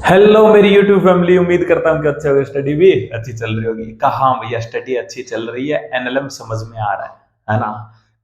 Hello मेरी YouTube family, उम्मीद करता हूँ कि अच्छे होगी। स्टडी भी अच्छी चल रही होगी। कहाँ भैया स्टडी अच्छी चल रही है, एनएलएम समझ में आ रहा है ना।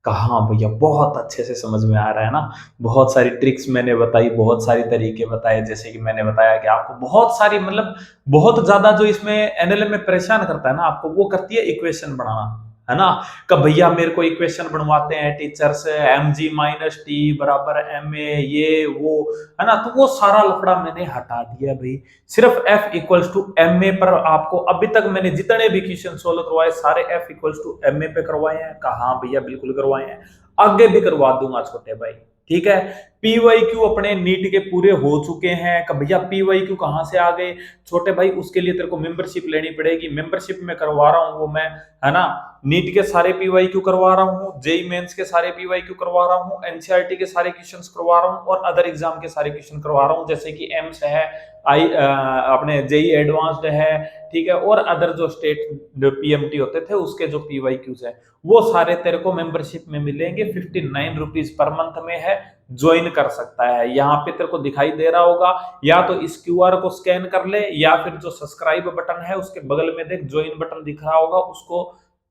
कहाँ भैया बहुत अच्छे से समझ में आ रहा है ना। बहुत सारी ट्रिक्स मैंने बताई, बहुत सारी तरीके बताए। जैसे कि मैंने बताया कि आपको बहुत सारी मतलब बहुत ज्यादा जो इसमें एनएलएम में परेशान करता है ना, आपको वो करती है इक्वेशन बनाना, है ना। कब भैया मेरे को इक्वेशन बनवाते हैं teachers, M G minus T बराबर एम ए ये वो, है ना। तो वो सारा लफड़ा मैंने हटा दिया भाई। सिर्फ F equals to M A पर आपको अभी तक मैंने जितने भी क्वेश्चन सोल्व करवाए सारे F equals to M A पे करवाए हैं। कहा भैया बिल्कुल करवाए हैं, आगे भी करवा दूंगा छोटे भाई। ठीक है। पीवाईक्यू अपने नीट के पूरे हो चुके हैं। कि भैया पीवाईक्यू कहां से आ गए छोटे भाई, उसके लिए तेरे को मेंबरशिप लेनी पड़ेगी। मेंबरशिप में करवा रहा हूं वो मैं, है ना। नीट के सारे पीवाईक्यू करवा रहा हूँ, जेई मेंस के सारे पीवाईक्यू करवा रहा हूँ, एनसीईआरटी के सारे क्वेश्चंस करवा रहा हूँ और अदर एग्जाम के सारे क्वेश्चन करवा रहा हूँ। जैसे कि एम्स है, अपने जेई एडवांस्ड है, ठीक है, और अदर जो स्टेट पीएमटी होते थे उसके जो पीवाईक्यूज है वो सारे तेरे को मेंबरशिप में मिलेंगे। 59 रुपीज पर मंथ में है, ज्वाइन कर सकता है। यहाँ पे तेरे को दिखाई दे रहा होगा, या तो इस क्यूआर को स्कैन कर ले या फिर जो सब्सक्राइब बटन है उसके बगल में देख ज्वाइन बटन दिख रहा होगा, उसको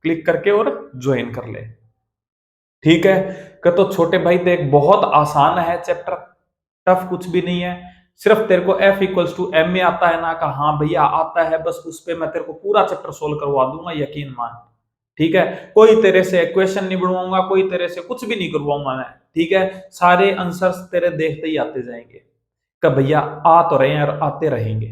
क्लिक करके और ज्वाइन कर ले। ठीक है। तो छोटे भाई देख बहुत आसान है चैप्टर, टफ कुछ भी नहीं है। सिर्फ तेरे को एफ इक्वल्स टू एम में आता है ना, का हाँ भैया आता है, बस उस पे मैं तेरे को पूरा चैप्टर सोल्व करवा दूंगा, यकीन मान। ठीक है। कोई तेरे से क्वेश्चन नहीं बनवाऊंगा, कोई तेरे से कुछ भी नहीं करवाऊंगा मैं। ठीक है। सारे आंसर्स तेरे देखते ही आते जाएंगे। कब भैया आ तो रहे हैं और आते रहेंगे,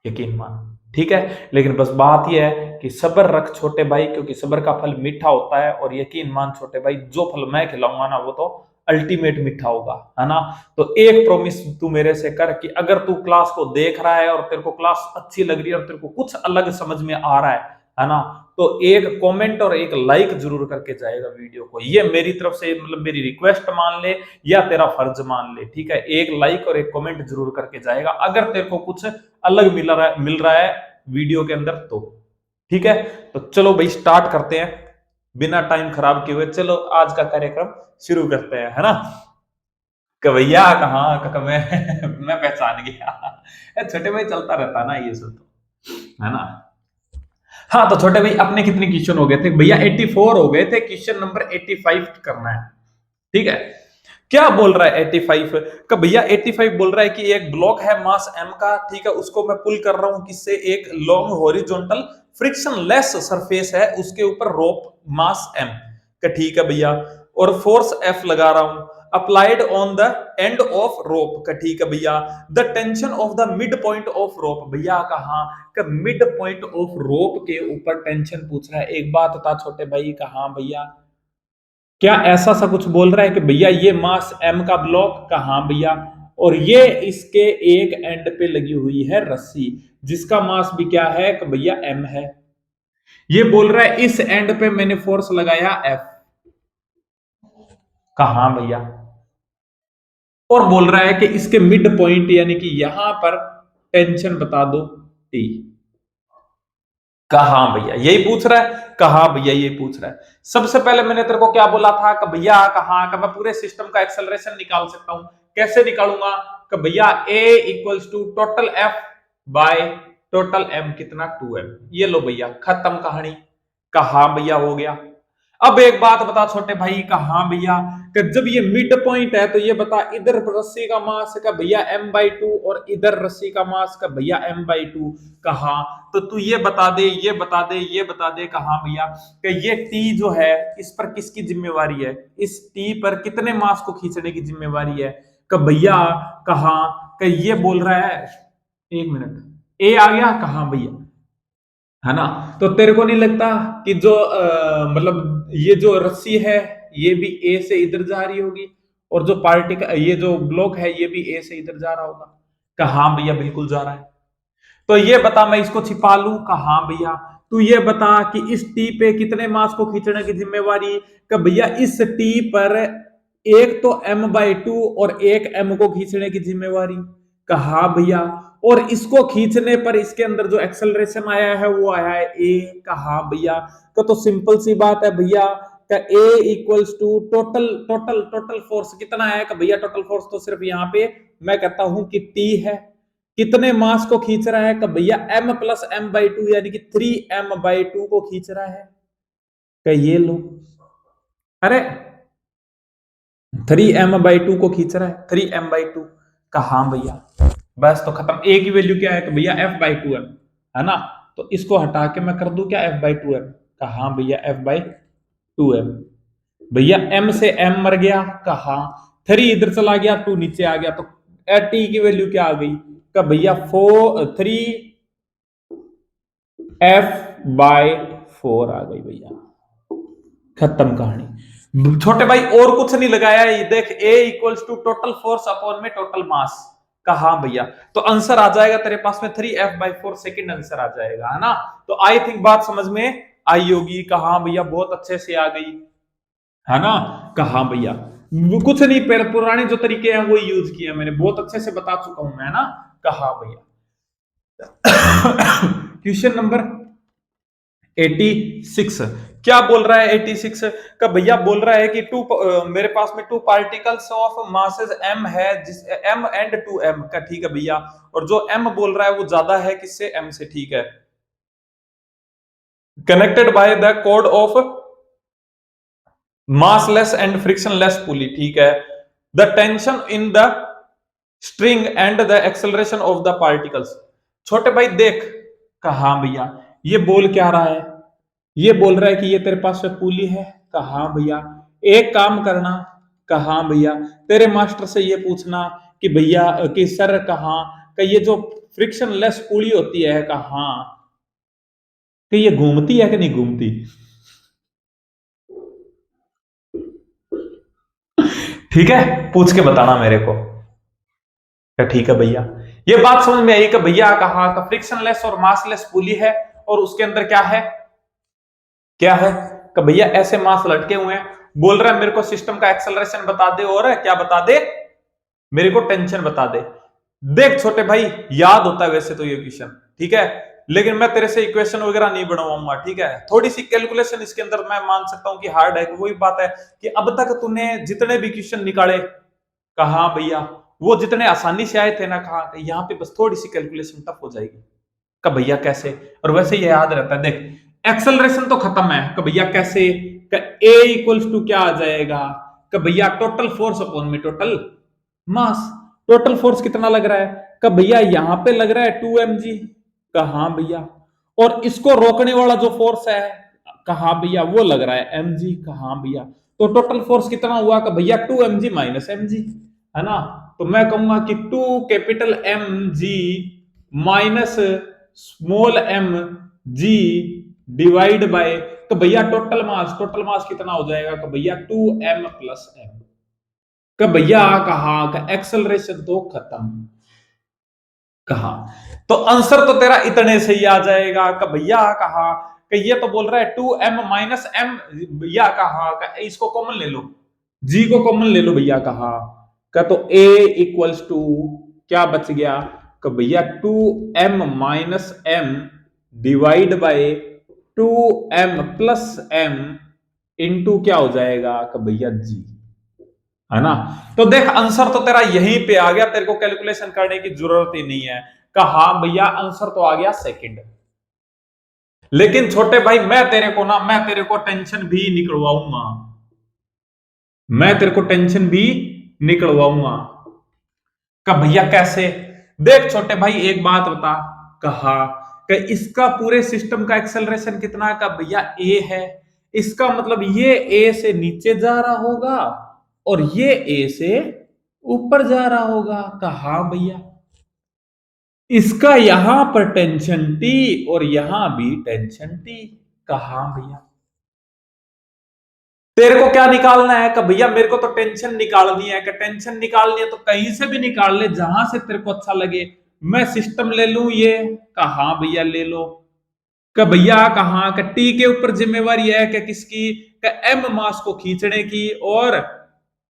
यकीन मान। ठीक है। लेकिन बस बात यह है कि सब्र रख छोटे भाई, क्योंकि सब्र का फल मीठा होता है। और यकीन मान छोटे भाई, जो फल मैं खिलाऊंगा ना वो तो अल्टीमेट मीठा होगा, है ना। तो एक प्रॉमिस तू मेरे से कर कि अगर तू क्लास को देख रहा है और तेरे को क्लास अच्छी लग रही है और तेरे को कुछ अलग समझ में आ रहा है ना, तो एक कमेंट और एक लाइक जरूर करके जाएगा वीडियो को। ये मेरी तरफ से मतलब मेरी रिक्वेस्ट मान ले या तेरा फर्ज मान ले। ठीक है। एक लाइक और एक कमेंट जरूर करके जाएगा अगर तेरे को कुछ अलग मिल रहा है वीडियो के अंदर तो। ठीक है। तो चलो भाई स्टार्ट करते हैं बिना टाइम खराब किए हुए। चलो आज का कार्यक्रम शुरू करते हैं, है ना। कवैया कहाँ का मैं मैं पहचान गया। छोटे भाई चलता रहता ना ये सब तो, है ना। हाँ तो छोटे भाई अपने कितने क्वेश्चन हो गए थे भैया? 84 हो गए थे। क्वेश्चन नंबर 85 करना है। ठीक है। क्या बोल रहा है 85 का भैया? 85 बोल रहा है कि एक ब्लॉक है मास m का, ठीक है, उसको मैं पुल कर रहा हूं किससे? एक long horizontal friction less surface है, उसके ऊपर रोप मास m का, ठीक है भैया। और फोर्स F लगा रहा हूं applied on the end of rope का, ठीक है भैया। The tension of the mid point of rope, भैया कहा का मिड पॉइंट ऑफ रोप के ऊपर टेंशन पूछ रहा है। एक बात बता छोटे भाई, कहा भैया क्या ऐसा सा कुछ बोल रहा है कि भैया ये मास m का ब्लॉक? कहा भैया। और ये इसके एक एंड पे लगी हुई है रस्सी जिसका मास भी क्या है कि भैया m है। ये बोल रहा है इस एंड पे मैंने फोर्स लगाया F। कहा भैया। और बोल रहा है कि इसके मिड पॉइंट यानी कि यहां पर टेंशन बता दो T। कहा भैया यही पूछ रहा है, कहा भैया यही पूछ रहा है। सबसे पहले मैंने तेरे को क्या बोला था कि भैया कहा का मैं पूरे सिस्टम का एक्सेलरेशन निकाल सकता हूं। कैसे निकालूंगा? कि भैया a equals to total f by total m कितना 2m। ये लो भैया खत्म कहानी। कहा भैया हो गया। अब एक बात बता छोटे भाई, कहा भैया कि जब ये मिड पॉइंट है तो ये बता इधर रस्सी का मास का भैया m/2 और इधर रस्सी का मास का भैया m/2। कहा तो तू ये बता दे, ये बता दे, ये बता दे कहा भैया कि ये टी जो है इस पर किसकी जिम्मेवारी है? इस टी पर कितने मास को खींचने की जिम्मेवारी है? कि भैया कहा कि ये बोल रहा है, एक मिनट, ए आ गया कहा भैया, है ना। तो तेरे को नहीं लगता कि जो मतलब ये जो रस्सी है ये भी ए से इधर जा रही होगी और जो पार्टी का ये जो ब्लॉक है ये भी ए से इधर जा रहा होगा? कहा भैया बिल्कुल जा रहा है। तो ये बता मैं इसको छिपा लूं? कहा भैया। तू ये बता कि इस टी पे कितने मास को खींचने की जिम्मेवारी? कि भैया इस टी पर एक तो m/2 और एक m को खींचने की जिम्मेवारी। कहा भैया। और इसको खींचने पर इसके अंदर जो एक्सेलरेशन आया है वो आया है ए। कहा भैया। तो सिंपल सी बात है भैया का A equals to total total total force कितना है? का भैया टोटल फोर्स तो सिर्फ यहाँ पे मैं कहता हूं कि टी है। कितने मास को खींच रहा है? कब भैया m plus M by two यानी कि 3m/2 को खींच रहा है। क्या ये लो, अरे 3m/2 को खींच रहा है, 3m/2 का, हाँ भैया बस तो खत्म। a की वैल्यू क्या है कि भैया f/2m है ना, तो इसको हटा के मैं कर दूं क्या f/2m का, हाँ भैया f/2m। भैया m से m मर गया का, हाँ 3 इधर चला गया, 2 नीचे आ गया, तो t की वैल्यू क्या आ गई का भैया 3f/4 आ गई भैया, खत्म कहानी। छोटे भाई और कुछ नहीं लगाया, ये देख A equals to total force upon में टोटल मास का, हाँ भैया तो आंसर आ जाएगा तेरे पास में 3f/4 सेकंड आंसर आ जाएगा, है ना। तो आई थिंक बात समझ में आई होगी, कहा भैया बहुत अच्छे से आ गई, है ना, कहा भैया कुछ नहीं, पुराने जो तरीके हैं वो यूज किए मैंने, बहुत अच्छे से बता चुका हूं मैं ना, कहा भैया। क्वेश्चन नंबर 86 क्या बोल रहा है? 86 का भैया बोल रहा है कि मेरे पास में 2 पार्टिकल्स ऑफ मासेस m है, जिस m एंड 2m का, ठीक है भैया, और जो m बोल रहा है वो ज्यादा है किससे? m से, ठीक है। Connected by the cord of massless and frictionless pulley, ठीक है। The tension in the string and the acceleration of the particles. छोटे भाई देख, कहा भैया ये बोल क्या रहा है? ये बोल रहा है कि ये तेरे पास में पुली है, कहा भैया एक काम करना, कहा भैया तेरे मास्टर से ये पूछना कि भैया कि सर कहा कि ये जो फ्रिक्शनलेस पुली होती है, कहा कि ये घूमती है कि नहीं घूमती? ठीक है, पूछ के बताना मेरे को। ठीक है भैया, ये बात समझ में आई कि भैया कहा का फ्रिक्शनलेस और मासलेस पुली है, और उसके अंदर क्या है, क्या है कि भैया ऐसे मास लटके हुए हैं। बोल रहा है मेरे को सिस्टम का एक्सेलरेशन बता दे, और क्या बता दे, मेरे को टेंशन बता दे। देख छोटे भाई याद होता है वैसे तो ये क्वेश्चन, ठीक है, लेकिन मैं तेरे से इक्वेशन वगैरह नहीं बनवाऊंगा, ठीक है। थोड़ी सी कैलकुलेशन इसके अंदर मैं मान सकता हूं कि हार्ड है, वही बात है कि अब तक तूने जितने भी क्वेश्चन निकाले, कहा भैया वो जितने आसानी से आए थे ना, कहा यहाँ पे बस थोड़ी सी कैलकुलेशन टफ हो जाएगी, का भैया कैसे, और वैसे ये याद रहता है। देख एक्सेलरेशन तो खत्म है, का भैया कैसे, का A इक्वल्स टू क्या आ जाएगा, का भैया टोटल फोर्स अपॉन में टोटल मास। टोटल फोर्स कितना लग रहा है, का भैया यहां पे लग रहा है 2mg, कहा भैया, और इसको रोकने वाला जो फोर्स है, कहा भैया वो लग रहा है mg, कहा भैया, तो टोटल फोर्स कितना हुआ, का भैया 2mg माइनस mg, है ना। तो मैं कहूंगा कि 2 capital mg minus small m g divide by, तो भैया टोटल मास कितना हो जाएगा, तो भैया 2m प्लस m, का भैया कहा का एक्सेलरेशन तो खत्म, कहा तो आंसर तो तेरा इतने से ही आ जाएगा, का भैया कहा कि ये तो बोल रहा है 2m माइनस m, भैया कहा का इसको कॉमन ले लो, g को कॉमन ले लो भैया, कहा का तो a इक्वल्स टू क्या बच गया, का भैया 2m minus m divide by 2m plus m into क्या हो जाएगा, का भैया g, है ना। तो देख आंसर तो तेरा यहीं पे आ गया, तेरे को कैलकुलेशन करने की जरूरत ही नहीं है, कहा भैया आंसर तो आ गया सेकंड। लेकिन छोटे भाई मैं तेरे को टेंशन भी निकलवाऊंगा, मैं तेरे को टेंशन भी निकलवाऊंगा, का भैया कैसे। देख छोटे भाई एक बात बता, कहा कि इसका पूरे सिस्टम का एक्सेलरेशन कितना, का भैया a है, इसका मतलब ये a से नीचे जा रहा होगा और ये a से ऊपर जा रहा होगा, कहा भैया इसका यहां पर टेंशन T और यहां भी टेंशन T, कहा भैया तेरे को क्या निकालना है, कि भैया मेरे को तो टेंशन निकालनी है, कि टेंशन निकालनी है तो कहीं से भी निकाल ले जहां से तेरे को अच्छा लगे। मैं सिस्टम ले लूं ये, कहा भैया ले लो, कि भैया कहा कि टी के ऊपर जिम्मेवारी है कि किसकी, कि एम मास को खींचने की और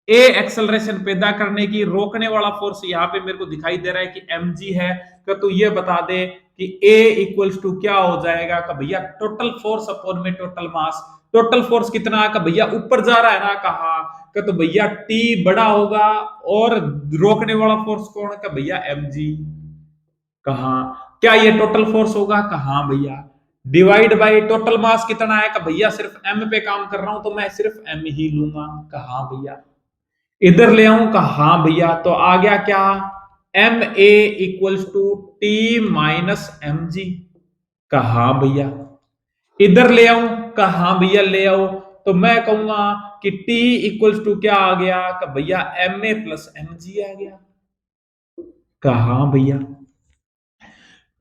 ए एक्सेलरेशन पैदा करने की, रोकने वाला फोर्स यहाँ पे मेरे को दिखाई दे रहा है कि mg है, कि तू ये बता दे कि A इक्वल्स टू क्या हो जाएगा, का भैया टोटल फोर्स अपॉन में टोटल मास। टोटल फोर्स कितना है, का भैया ऊपर जा रहा है ना, कहा का तो भैया T बड़ा होगा, और रोकने वाला फोर्स कौन है, का भैया mg, कहा क्या ये टोटल फोर्स होगा? कहा भैया डिवाइड बाय टोटल मास कितना है? का भैया सिर्फ m पे काम कर रहा हूं तो मैं सिर्फ m ही लूंगा। कहा भैया इधर ले आऊं? कहा भैया तो आ गया क्या? M A equals to T minus M G. कहा भैया इधर ले आऊं? कहा भैया ले आओ। तो मैं कहूंगा कि T इक्वल्स टू क्या आ गया? का भैया M A plus M G आ गया। कहा भैया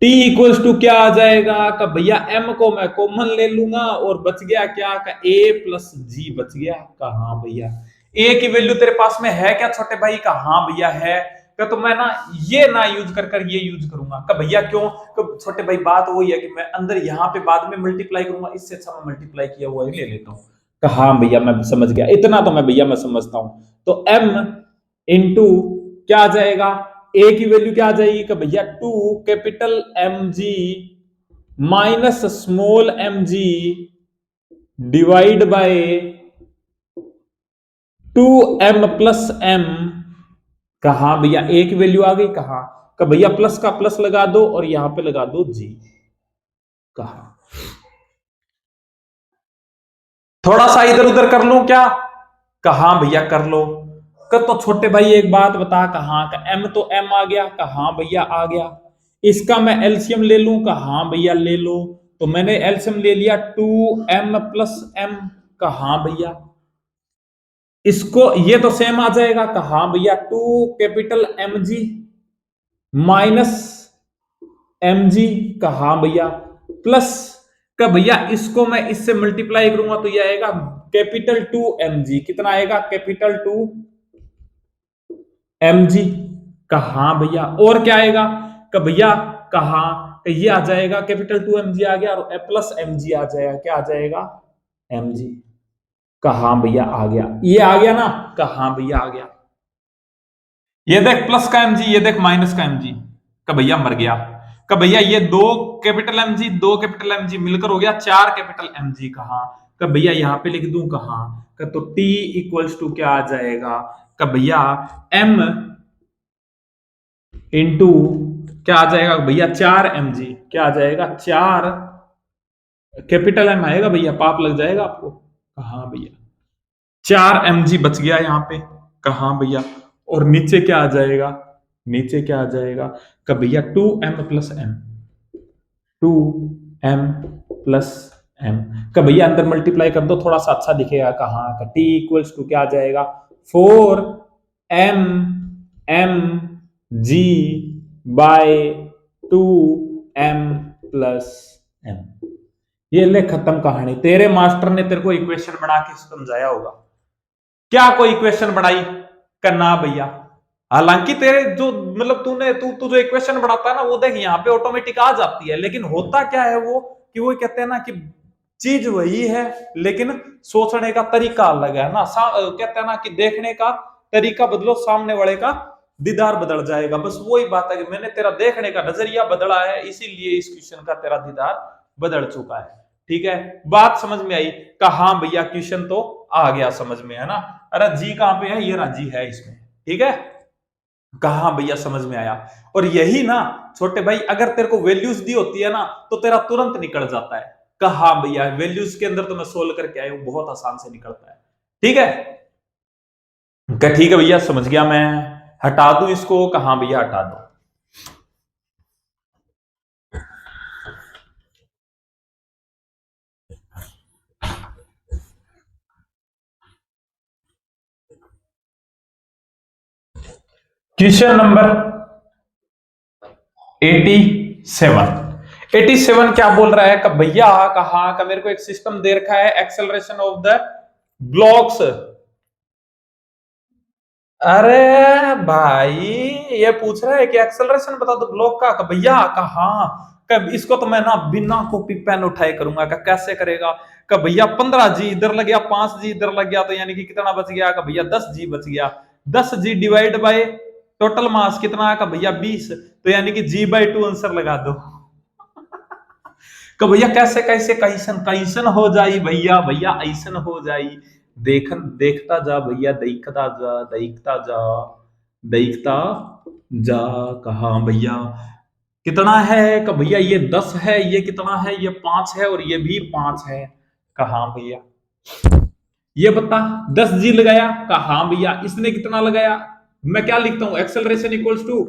T इक्वल्स टू क्या आ जाएगा? का भैया M को मैं कॉमन ले लूंगा और बच गया क्या? का A प्लस जी बच गया। कहा भैया A की वैल्यू तेरे पास में है क्या छोटे भाई? का हाँ भैया है। तो मैं ना ये ना यूज कर ये यूज करूंगा। का भैया क्यों? छोटे भाई बात वही है कि मैं अंदर यहाँ पे बाद में मल्टीप्लाई करूंगा, इससे अच्छा मैं मल्टीप्लाई किया हुआ ही ले लेता हूँ। कहा हाँ भैया मैं समझ गया, इतना तो मैं भैया मैं समझता हूँ। तो M इंटू क्या आ जाएगा? ए की वैल्यू क्या आ जाएगी? कि भैया 2 capital M G minus small M G divide by 2m plus M. कहा भैया ए की वैल्यू आ गई। कहा का भैया प्लस का प्लस लगा दो और यहां पे लगा दो जी। कहा थोड़ा सा इधर उधर कर लूं क्या? कहा भैया कर लो। तो छोटे भाई एक बात बता, कहा का एम तो एम आ गया। कहा भैया आ गया। इसका मैं एलसीएम ले लूं? कहा भैया ले लो। तो मैंने एलसीएम ले लिया 2m प्लस एम। कहा भैया इसको ये तो सेम आ जाएगा। कहा भैया 2 capital M G minus M G. कहा भैया प्लस का भैया इसको मैं इससे मल्टीप्लाई करूंगा तो ये आएगा कैपिटल 2 एम जी। कितना आएगा? Capital 2 M G. कहा भैया और क्या आएगा? का भैया कहा ये आ जाएगा कैपिटल 2 एम जी आ गया और प्लस एम जी आ जाएगा। क्या आ जाएगा? M G. कहा भैया आ गया, ये आ गया ना? कहा भैया आ गया। ये देख प्लस का एमजी, ये देख माइनस का एमजी। का भैया मर गया। का भैया ये 2 कैपिटल एमजी 2 कैपिटल एमजी मिलकर हो गया 4 कैपिटल एमजी। कहा का भैया यहां पे लिख दूं? कहा का तो T इक्वल्स टू क्या आ जाएगा? का भैया M इंटू क्या आ जाएगा भैया? 4 एमजी। क्या आ जाएगा? 4 कैपिटल एम आएगा भैया, पाप लग जाएगा आपको। कहा भैया 4 एमजी बच गया यहां पे। कहा भैया और नीचे क्या आ जाएगा? नीचे क्या आ जाएगा? का भैया 2m plus M 2m plus M. का भैया अंदर मल्टीप्लाई कर दो, थोड़ा सा अच्छा दिखेगा। कहा का T इक्वल्स टू क्या आ जाएगा? 4m m g by 2m plus m। ये ले खत्म कहानी। तेरे मास्टर ने तेरे को इक्वेशन बना के समझाया होगा। क्या कोई इक्वेशन बनाई? करना भैया। हालांकि तेरे जो मतलब तू जो इक्वेशन बनाता है ना, वो देख यहाँ पे ऑटोमेटिक आ जाती है, लेकिन होता क्या है वो कि वो कहते हैं ना कि चीज वही है लेकिन सोचने का तरीका अलग है ना। कहते हैं ना कि देखने का तरीका बदलो, सामने वाले का दीदार बदल जाएगा। बस वही बात है कि मैंने तेरा देखने का नजरिया बदला है, इसीलिए इस क्वेश्चन का तेरा दीदार बदल चुका है। ठीक है, बात समझ में आई? कहा भैया क्वेश्चन तो आ गया समझ में, है ना? अरे जी कहां पे है? ये राजी है इसमें। ठीक है, कहा भैया समझ में आया। और यही ना छोटे भाई, अगर तेरे को वैल्यूज दी होती है ना तो तेरा तुरंत निकल जाता है। कहा भैया वैल्यूज के अंदर तो मैं सोल्व करके आया हूं, बहुत आसान से निकलता है। ठीक है, ठीक है भैया समझ गया मैं। हटा दूं इसको? कहा भैया हटा दो। Question number 87। 87 क्या बोल रहा है? कि भैया कहा का मेरे को एक सिस्टम दे रखा है, एक्सेलरेशन ऑफ द ब्लॉक्स। अरे भाई ये पूछ रहा है कि एक्सेलरेशन बता दो ब्लॉक का। भैया कहा कब इसको तो मैं ना बिना कॉपी पेन उठाए करूंगा। का कैसे करेगा? का भैया 15 जी इधर लग गया, 5 जी इधर लग गया, तो यानी कि कितना बच गया? का भैया 10 जी बच गया। 10 जी डिवाइड बाय टोटल मास कितना है? का भैया 20, तो यानी कि जी बाई 2 आंसर लगा दो। का भैया कैसे कैसे कैसन कैसन हो जाई भैया? भैया ऐसन हो जाई। देखता जा भैया, देखता जा देखता जा देखता जा। कहा भैया कितना है कि भैया ये 10 है, ये कितना है, ये 5 है और ये भी 5 है। कहा भैया ये बता 10 जी लगाया। कहा हाँ भैया। इसने कितना लगाया? मैं क्या लिखता हूं, एक्सेलरेशन इक्वल्स टू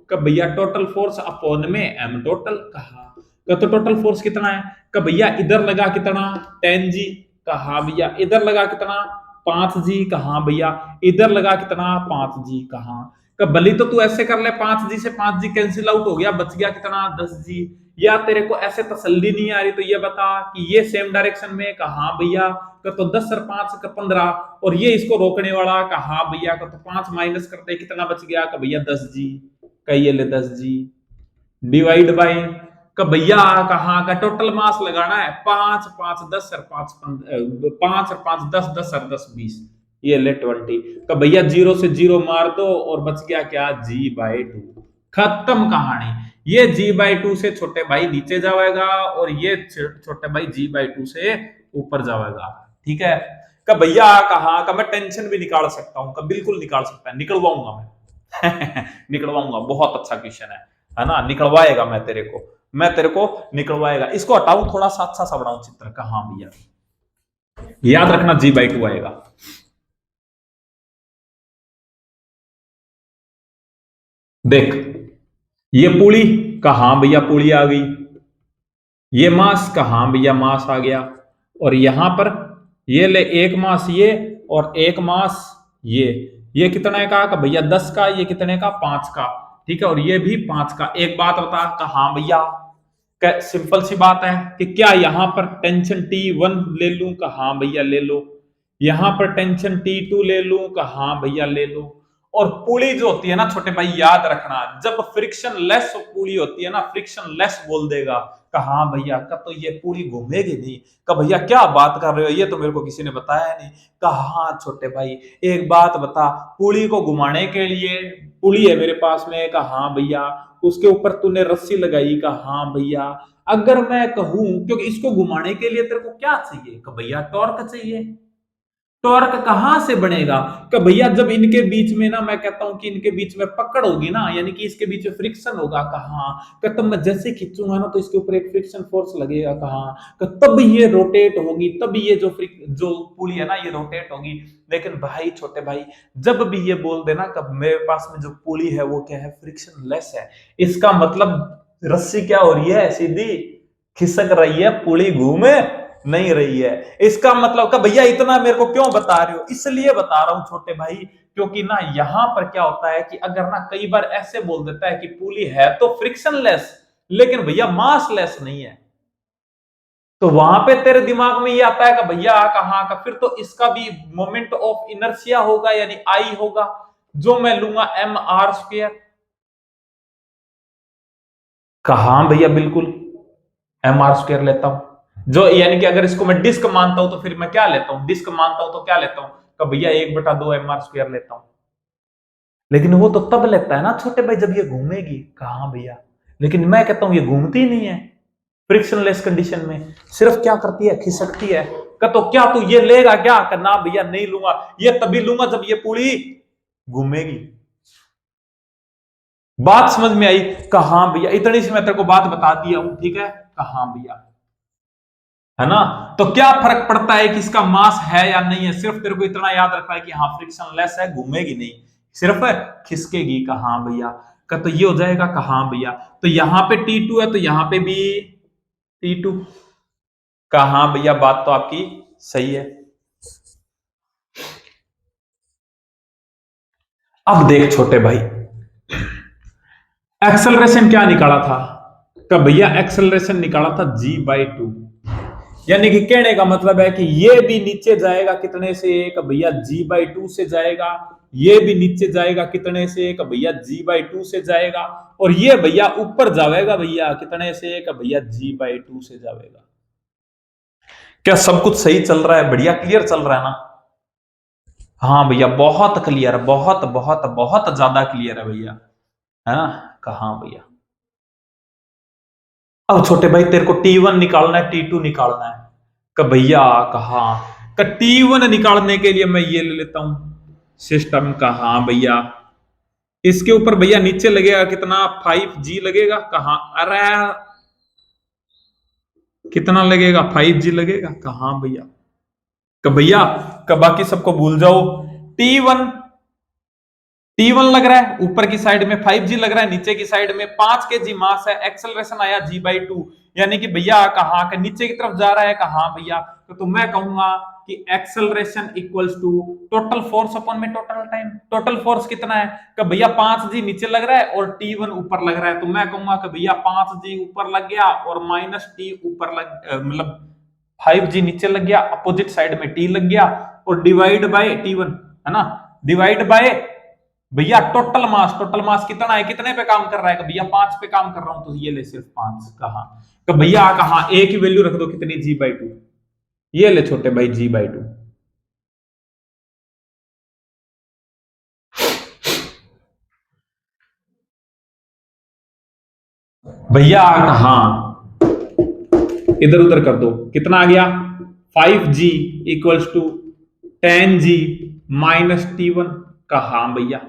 कब भैया टोटल फोर्स अपॉन में एम टोटल। कहा तो टोटल फोर्स कितना है? कब भैया इधर लगा कितना 10 जी। कहा भैया इधर लगा कितना 5 जी। कहा भैया इधर लगा कितना 5 जी। कहा कब भली तो तू ऐसे कर ले, 5 जी से 5 जी कैंसिल आउट हो गया, बच गया कितना 10 जी। या तेरे को ऐसे तसल्ली नहीं आ रही तो ये बता कि ये सेम डायरेक्शन में। कहा भैया तो 10 और 5 का 15 और ये इसको रोकने वाला। कहा भैया तो 5 माइनस करते कितना बच गया? का भैया 10 जी। कहिए ले 10 जी डिवाइड बाय का भैया कहा का टोटल मास लगाना है 5 5 10 और 5 5 और 5 10 10 और 10 20। ये ले 20 का भैया 0 से 0 मार दो और बच गया क्या G/2। खत्म कहानी। ये G/2 से छोटे भाई नीचे जाएगा और ये छोटे भाई G/2 से ऊपर जाएगा। ठीक है का भैया कहा का मैं टेंशन भी निकाल सकता हूं, का बिल्कुल निकाल सकता है, निकलवाऊंगा मैं निकलवाऊंगा। बहुत अच्छा क्वेश्चन है ना, निकलवाएगा मैं तेरे को निकलवाएगा। इसको हटाऊं थोड़ा सा अच्छा सा बनाऊं चित्र का। हाँ भैया याद रखना G/2 आएगा। देख ये पुली का हाँ भैया पुली आ गई, ये मास का हाँ भैया मास आ गया, और यहां पर ये ले एक मास ये और एक मास ये कितने का भैया 10 का, ये कितने का 5 का। ठीक है और ये भी 5 का। एक बात बता का हाँ भैया सिंपल सी बात है कि क्या यहां पर टेंशन T1 ले लूं? का हाँ भैया ले लो। यहां पर टेंशन T2 ले लूं? का हाँ भैया ले लो। और पुली जो होती है ना छोटे भाई याद रखना, जब फ्रिक्शन लेस पुली होती है ना, फ्रिक्शन लेस बोल देगा का हाँ भैया का तो ये पुली घूमेगी नहीं। का भैया क्या बात कर रहे हो, ये तो मेरे को किसी ने बताया नहीं। का हाँ छोटे भाई एक बात बता, पुली को घुमाने के लिए पुली है मेरे पास में। का हाँ भैया उसके ऊपर तूने रस्सी लगाई। का हाँ भैया अगर मैं कहूं क्योंकि इसको घुमाने के लिए तेरे को क्या चाहिए? का भैया टॉर्क चाहिए। टॉर्क कहां से बनेगा? कि भैया जब इनके बीच में ना, मैं कहता हूं कि इनके बीच में पकड़ होगी ना, यानी कि इसके बीच में फ्रिक्शन होगा। कहां कि तब मैं जैसे खींचूंगा ना तो इसके ऊपर एक फ्रिक्शन फोर्स लगेगा। कहां कि तब ये रोटेट होगी, तब ये जो पुली है ना ये रोटेट होगी। लेकिन भाई छोटे भाई जब भी ये बोल देना कब मेरे पास में जो पुली है वो क्या है फ्रिक्शन लेस है, इसका मतलब रस्सी क्या हो रही है सीधी खिसक रही है, पुली घूमे नहीं रही है। इसका मतलब का भैया इतना मेरे को क्यों बता रहे हो? इसलिए बता रहा हूं छोटे भाई क्योंकि ना यहां पर क्या होता है कि अगर ना कई बार ऐसे बोल देता है कि पुली है तो फ्रिक्शन लेस लेकिन भैया मास लेस नहीं है, तो वहां पे तेरे दिमाग में ये आता है कि भैया कहां का फिर तो इसका भी मोमेंट ऑफ इनर्शिया होगा यानी आई होगा, जो मैं लूंगा mr²। कहा भैया बिल्कुल mr² लेता हूं, जो यानी कि अगर इसको मैं डिस्क मानता हूं तो फिर मैं क्या लेता हूं? डिस्क मानता हूं तो क्या लेता हूं? तो भैया 1/2 mr² लेता हूं। लेकिन वो तो तब लेता है ना छोटे भाई जब ये घूमेगी। कहा भैया लेकिन मैं कहता हूं ये घूमती ही नहीं है फ्रिक्शनलेस कंडीशन में, सिर्फ क्या करती है खिसकती है। का तो क्या तू ये लेगा क्या? ना भैया नहीं लूंगा, ये तभी लूंगा जब ये पूरी घूमेगी। बात समझ में आई? कहा भैया इतनी सी मैं तेरे को बात बता दिया हूं। ठीक है कहा भैया है ना, तो क्या फर्क पड़ता है कि इसका मास है या नहीं है? सिर्फ तेरे को इतना याद रखना है कि हाँ फ्रिक्शन लेस है, घूमेगी नहीं, सिर्फ खिसकेगी। कहा भैया का तो ये हो जाएगा। कहा भैया तो यहां पे T2 है तो यहां पे भी T2। कहा भैया बात तो आपकी सही है। अब देख छोटे भाई एक्सेलरेशन क्या निकाला था? तो भैया एक्सेलरेशन निकाला था G/2, यानी कि कहने का मतलब है कि ये भी नीचे जाएगा कितने से? एक भैया G/2 से जाएगा, ये भी नीचे जाएगा कितने से? एक भैया G/2 से जाएगा, और ये भैया ऊपर जाएगा भैया कितने से? एक भैया G/2 से जाएगा। क्या सब कुछ सही चल रहा है? बढ़िया क्लियर चल रहा है ना? हाँ भैया बहुत क्लियर, बहुत बहुत बहुत ज्यादा क्लियर है भैया, है ना? कहा भैया अब छोटे भाई तेरे को T1 निकालना है T2 निकालना है। का भैया कहा का T1 निकालने के लिए मैं ये ले लेता हूं सिस्टम का। हाँ भैया इसके ऊपर भैया नीचे लगेगा कितना, 5G लगेगा। कहाँ, अरे कितना लगेगा, 5G लगेगा कहाँ भैया। भैया बाकी सबको भूल जाओ। T1 T1 लग रहा है, ऊपर की साइड में 5G लग रहा है, नीचे की साइड में 5 kg मास है, एक्सेलरेशन आया G/2, यानी कि भैया कहाँ के नीचे की तरफ जा रहा है कहाँ भैया। तो मैं कहूंगा कि acceleration equals to total force upon में टोटल टाइम। टोटल फोर्स कितना है कि भैया 5G नीचे लग रहा है और T1 ऊपर लग रहा है, तो मैं कहूंगा कि भैया 5G ऊपर लग गया और -T ऊपर मतलब 5G नीचे लग गया, अपोजिट साइड में T लग गया, और डिवाइड बाय T1, है ना, डिवाइड बाय भैया टोटल मास कितना है, कितने पे काम कर रहा है, भैया 5 पे काम कर रहा हूं, तो ये ले सिर्फ 5। कहा तो भैया कहा ए की वैल्यू रख दो कितनी, G/2। ये ले छोटे भाई G/2। भैया कहा इधर उधर कर दो, कितना आ गया, 5G equals to 10G minus T1। कहा भैया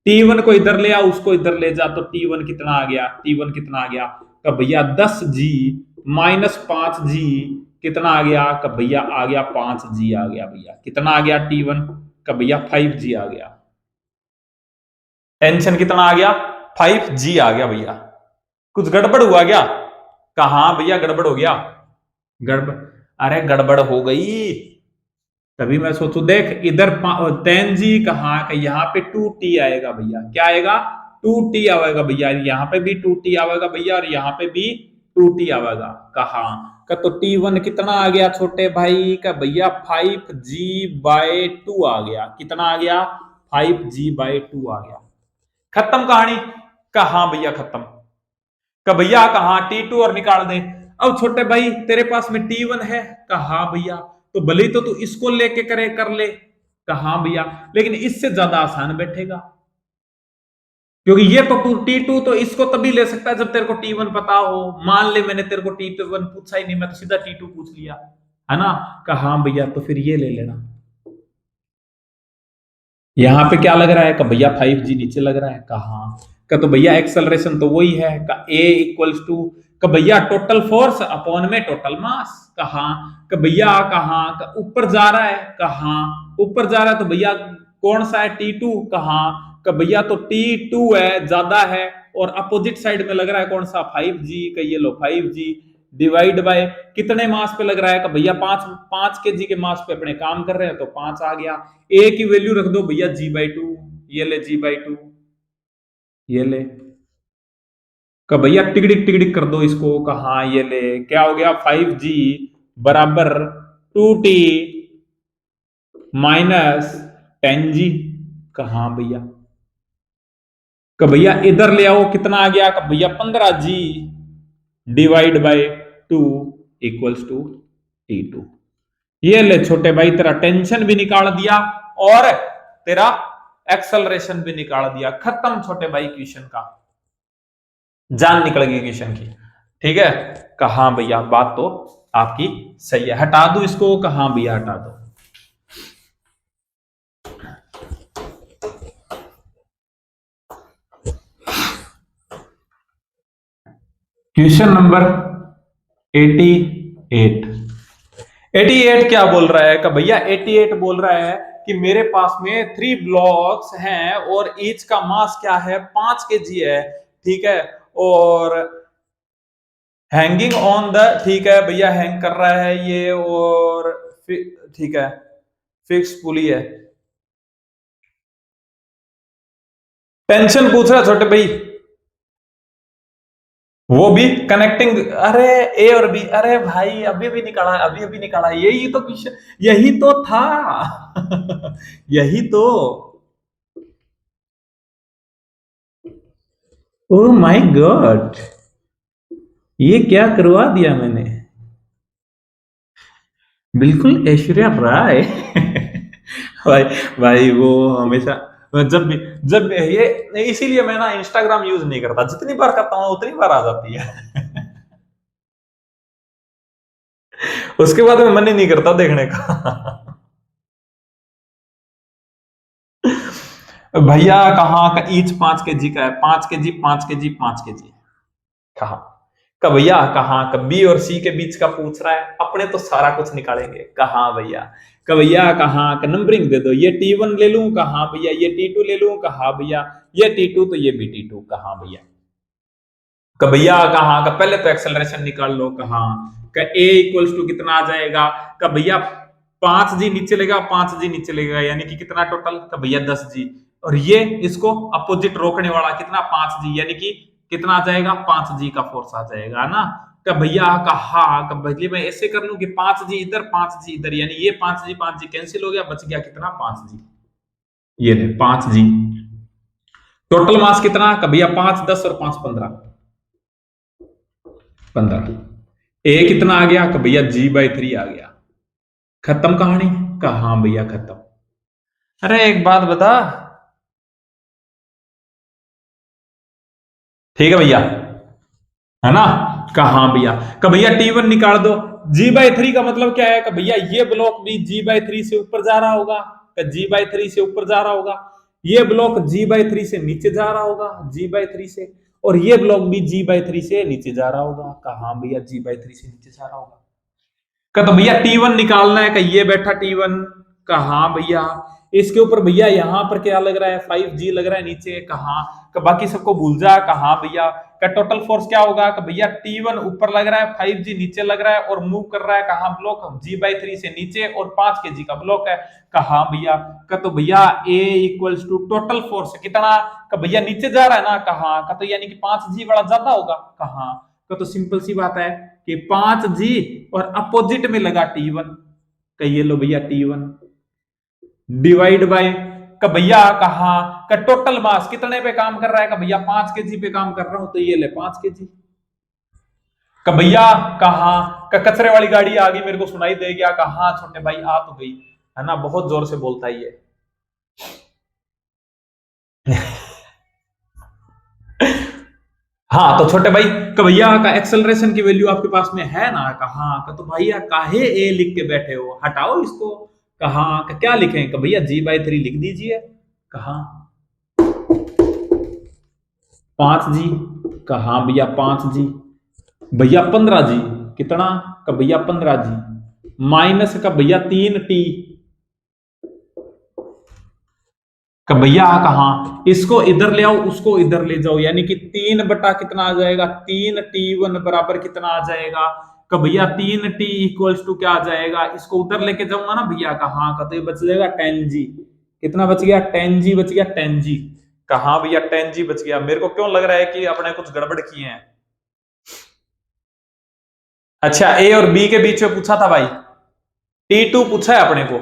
T1 को इधर ले आ, उसको इधर ले जा, तो T1 कितना आ गया, T1 कितना आ गया, कब भैया 10G माइनस 5G कितना आ गया, कब भैया आ गया 5G आ गया भैया, कितना आ गया T1, कब भैया 5G आ गया। टेंशन कितना आ गया, 5G आ गया भैया। कुछ गड़बड़ हुआ क्या, कहा भैया गड़बड़ हो गया, गड़बड़, अरे गड़बड़ हो गई, तभी मैं सोचू देख इधर 10G कहा, यहाँ पे 2T आएगा भैया, क्या आएगा, 2T आएगा भैया, यहाँ पे भी 2T आएगा भैया, और यहाँ पे भी 2T आएगा। कहा का तो T1 कितना आ गया छोटे भाई, का भैया 5G/2 आ गया, कितना आ गया, 5G/2 आ गया। खत्म कहानी, कहा भैया खत्म, का भैया कहा T2 और निकाल दे। अब छोटे भाई तेरे पास में T1 है, कहा भैया, तो भले ही तो तू इसको लेके करे कर ले, कहा भैया, लेकिन इससे ज्यादा आसान बैठेगा, क्योंकि ये तो तू T2 तो इसको तभी ले सकता है जब तेरे को T1 पता हो। मान ले मैंने तेरे को T1 पूछा ही नहीं, मैं तो सीधा T2 पूछ लिया, है ना, कहा भैया, तो फिर ये ले लेना। यहां पे क्या लग रहा है, का भैया 5G नीचे लग रहा है, कहा का तो भैया एक्सेलरेशन तो वही है, का A इक्वल्स टू, का भैया टोटल फोर्स अपॉन में टोटल मास। कहा का भैया कहा का ऊपर जा रहा है, कहा ऊपर जा रहा है, तो भैया कौन सा है, T2। कहा का भैया तो T2 है, ज्यादा है, और अपोजिट साइड में लग रहा है कौन सा, 5G का, ये लो 5G डिवाइड बाय कितने मास पे लग रहा है, का भैया 5 kg के मास पे अपने काम कर रहे हैं, तो 5 आ गया। ए की वैल्यू रख दो भैया G/2, ये ले G/2, ये ले, का भैया टिकटिक टिकटिक कर दो इसको, कहा ये ले, क्या हो गया, 5G बराबर 2T माइनस 10G। कहा भैया, का भैया इधर ले आओ, कितना आ गया, का भैया 15G divide by 2 equals to T2। ये ले छोटे भाई तेरा टेंशन भी निकाल दिया और तेरा एक्सेलरेशन भी निकाल दिया, खत्म छोटे भाई क्वेश्चन का, जान निकल गई क्वेश्चन की। ठीक है, कहा भैया बात तो आपकी सही है, हटा दो इसको, कहा भैया हटा दो। Question number 88। 88 क्या बोल रहा है, का भैया 88 बोल रहा है कि मेरे पास में 3 ब्लॉक्स हैं और ईच का मास क्या है, 5 kg है, ठीक है, और हैंगिंग ऑन द, ठीक है भैया हैंग कर रहा है ये, और ठीक है फिक्स पुली है। टेंशन पूछ रहा छोटे भाई, वो भी कनेक्टिंग, अरे ए और बी, अरे भाई अभी भी निकाला, अभी अभी निकाला, यही तो क्वेश्चन, यही तो था यही तो, ओ माय गॉड, ये क्या करवा दिया मैंने, बिल्कुल ऐश्वर्या राय भाई, भाई वो हमेशा, जब भी ये, इसीलिए मैं ना इंस्टाग्राम यूज नहीं करता, जितनी बार करता हूँ उतनी बार आ जाती है उसके बाद में मन ही नहीं करता देखने का भैया कहाँ का ईच 5 kg का है, 5 kg 5 kg 5 kg कहा का भैया, कहाँ का बी और सी के बीच का पूछ रहा है, अपने तो सारा कुछ निकालेंगे। कहाँ भैया, का भैया कहाँ का नंबरिंग दे दो, ये T1 ले लूं, कहाँ भैया ये T2 ले लूं, कहाँ भैया ये T2 तो ये भी T2, कहाँ भैया का भैया कहाँ का पहले तो एक्सेलरेशन निकाल लो, कहाँ का ए इक्वल्स टू कितना आ जाएगा, का भैया 5G नीचे लेगा, 5G नीचे लेगा, यानी कि कितना टोटल का भैया 10G, और ये इसको अपोजिट रोकने वाला कितना 5G, यानी कि कितना आ जाएगा 5G का फोर्स आ जाएगा ना। का भैया कहा का भैया मैं ऐसे कर लूं कि 5G इधर 5G इधर, यानी ये 5G कैंसिल हो गया, बच गया कितना 5G, ये 5G। टोटल मास कितना का भैया 5 10 और 5 15 15, ए कितना आ गया का भैया G/3 आ गया। खत्म कहानी, कहा भैया खत्म। अरे एक बात बता, ठीक है भैया, है ना, कहा भैया का भैया T1 निकाल दो, G/3 का मतलब क्या है, का भैया ये ब्लॉक भी G/3 से ऊपर जा रहा होगा, का G/3 से ऊपर जा रहा होगा, ये ब्लॉक G/3 से नीचे जा रहा होगा, G/3 से, और ये ब्लॉक भी G/3 से नीचे जा रहा होगा, कहा भैया G/3 से नीचे जा रहा होगा। का तो भैया T1 निकालना है, का ये बैठा T1, कहा भैया इसके ऊपर भैया यहां पर क्या लग रहा है 5G लग रहा है नीचे, कहा का बाकी सबको भूल जा, कहा भैया का टोटल फोर्स क्या होगा, का भैया T1 ऊपर लग रहा है, 5G नीचे लग रहा है, और मूव कर रहा है कहा ब्लॉक G/3 से नीचे, और 5 kg का ब्लॉक है, कहा भैया का तो भैया A equals to total force कितना, का भैया नीचे जा रहा है ना, कहा का तो यानी कि 5G बड़ा ज्यादा होगा, कहा का तो सिंपल सी बात है कि 5G और अपोजिट में लगा T1, का ये लो भैया T1 डिवाइड बाय का भैया कहा का टोटल मास कितने पे काम कर रहा है, का भैया 5 kg पे काम कर रहा हूं, तो ये ले 5 kg। का भैया कहा का कचरे वाली गाड़ी आ गई, मेरे को सुनाई दे गया, कहा छोटे भाई आ तो गई, है ना, बहुत जोर से बोलता है ये। हाँ तो छोटे भाई का भैया का एक्सेलरेशन की वैल्यू आपके पास में है ना, कहा का तो भैया काहे ए लिख के बैठे हो, हटाओ इसको, कहा का क्या लिखें, का भैया G/3 लिख दीजिए, कहा 5G, कहा भैया 5G, भैया 15G कितना, का भैया 15G माइनस का भैया 3T, का भैया कहा इसको इधर ले आओ, उसको इधर ले जाओ, यानी कि 3 बटा कितना आ जाएगा 3T1 बराबर कितना आ जाएगा, का भैया 3T इक्वल्स टू क्या आ जाएगा, इसको उधर लेके जाऊंगा ना भैया, कहा का तो ये बच जाएगा 10G, कितना बच गया 10G बच गया 10G, कहा भैया 10G बच गया। मेरे को क्यों लग रहा है कि अपने कुछ गड़बड़ किए हैं। अच्छा ए और बी के बीच में पूछा था भाई, T2 पूछा है अपने को,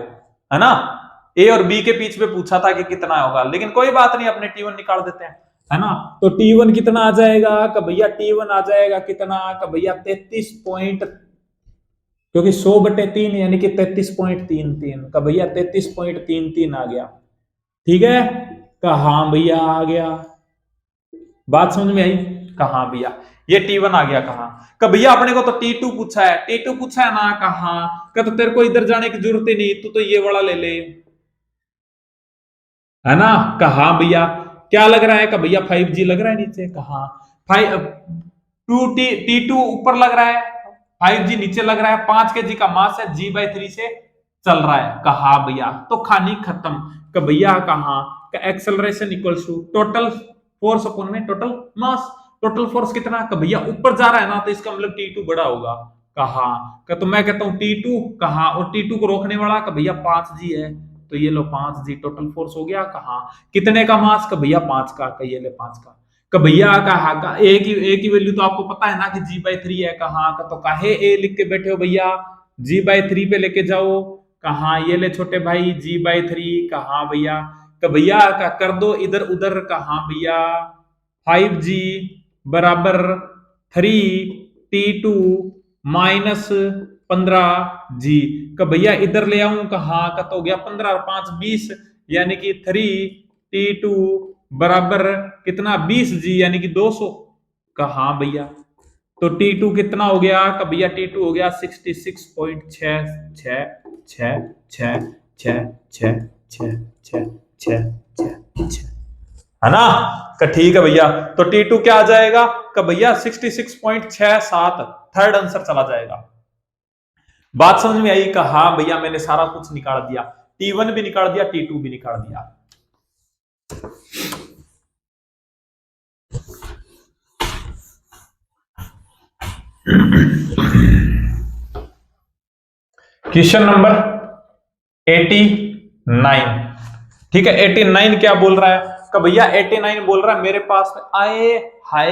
है ना, ए और बी के बीच में पूछा था कि कितना होगा, लेकिन कोई बात नहीं, अपने T1 निकाल देते हैं, है ना। तो T1 कितना आ जाएगा, का भैया T1 आ जाएगा कितना, का भैया 33 पॉइंट, क्योंकि 100/3 यानी कि 33.33, का भैया 33.33 आ गया, ठीक है, का हाँ भैया आ गया, बात समझ में आई, कहा भैया ये T1 आ गया, कहा का भैया अपने को तो T2 पूछा है, T2 पूछा है ना, कहा का तो तेरे को इधर जाने की जरूरत ही नहीं, तू तो ये वाला ले ले, है ना, कहा भैया क्या लग रहा है, का भैया 5G लग रहा है नीचे, कहा 2T2 ऊपर लग रहा है, 5G नीचे लग रहा है, 5 kg का मास है, G/3 से चल रहा है, कहा भैया तो कहानी खत्म, का भैया कहा का acceleration equals to total force upon में टोटल मास, टोटल फोर्स कितना, का भैया ऊपर जा रहा है ना, तो इसका मतलब T2 बड़ा होगा, कहा का तो मैं कहता हूं T2, कहा और T2 को रोकने वाला का भैया 5G है, तो ये लो 5G टोटल फोर्स हो गया, कहा कितने का मास, का भैया 5 का ये ले 5 का भैया कहा का ए की वैल्यू तो आपको पता है ना कि G/3 है, कहा का तो काहे ए लिख के बैठे हो भैया, G/3 पे लेके जाओ, कहा ये ले छोटे भाई G/3, कहा भैया का भैया का कर दो इधर उधर, कहा भैया 5G बराबर 3T2 माइनस 15G, का भैया इधर ले आऊं, कहा का तो हो गया 15 और 5 20, यानी कि 3T2 बराबर कितना 20G, यानी कि 200, कहा भैया तो T2 कितना हो गया, का भैया T2 हो गया 66.66666666666 है ना। ठीक है भैया, तो T2 क्या आ जाएगा भैया 66.67, थर्ड आंसर चला जाएगा। बात समझ में आई हाँ भैया मैंने सारा कुछ निकाल दिया, T1 भी निकाल दिया, T2 भी निकाल दिया। क्वेश्चन नंबर 89, ठीक है। 89 क्या बोल रहा है भैया 89 बोल रहा है मेरे पास में आए हाय,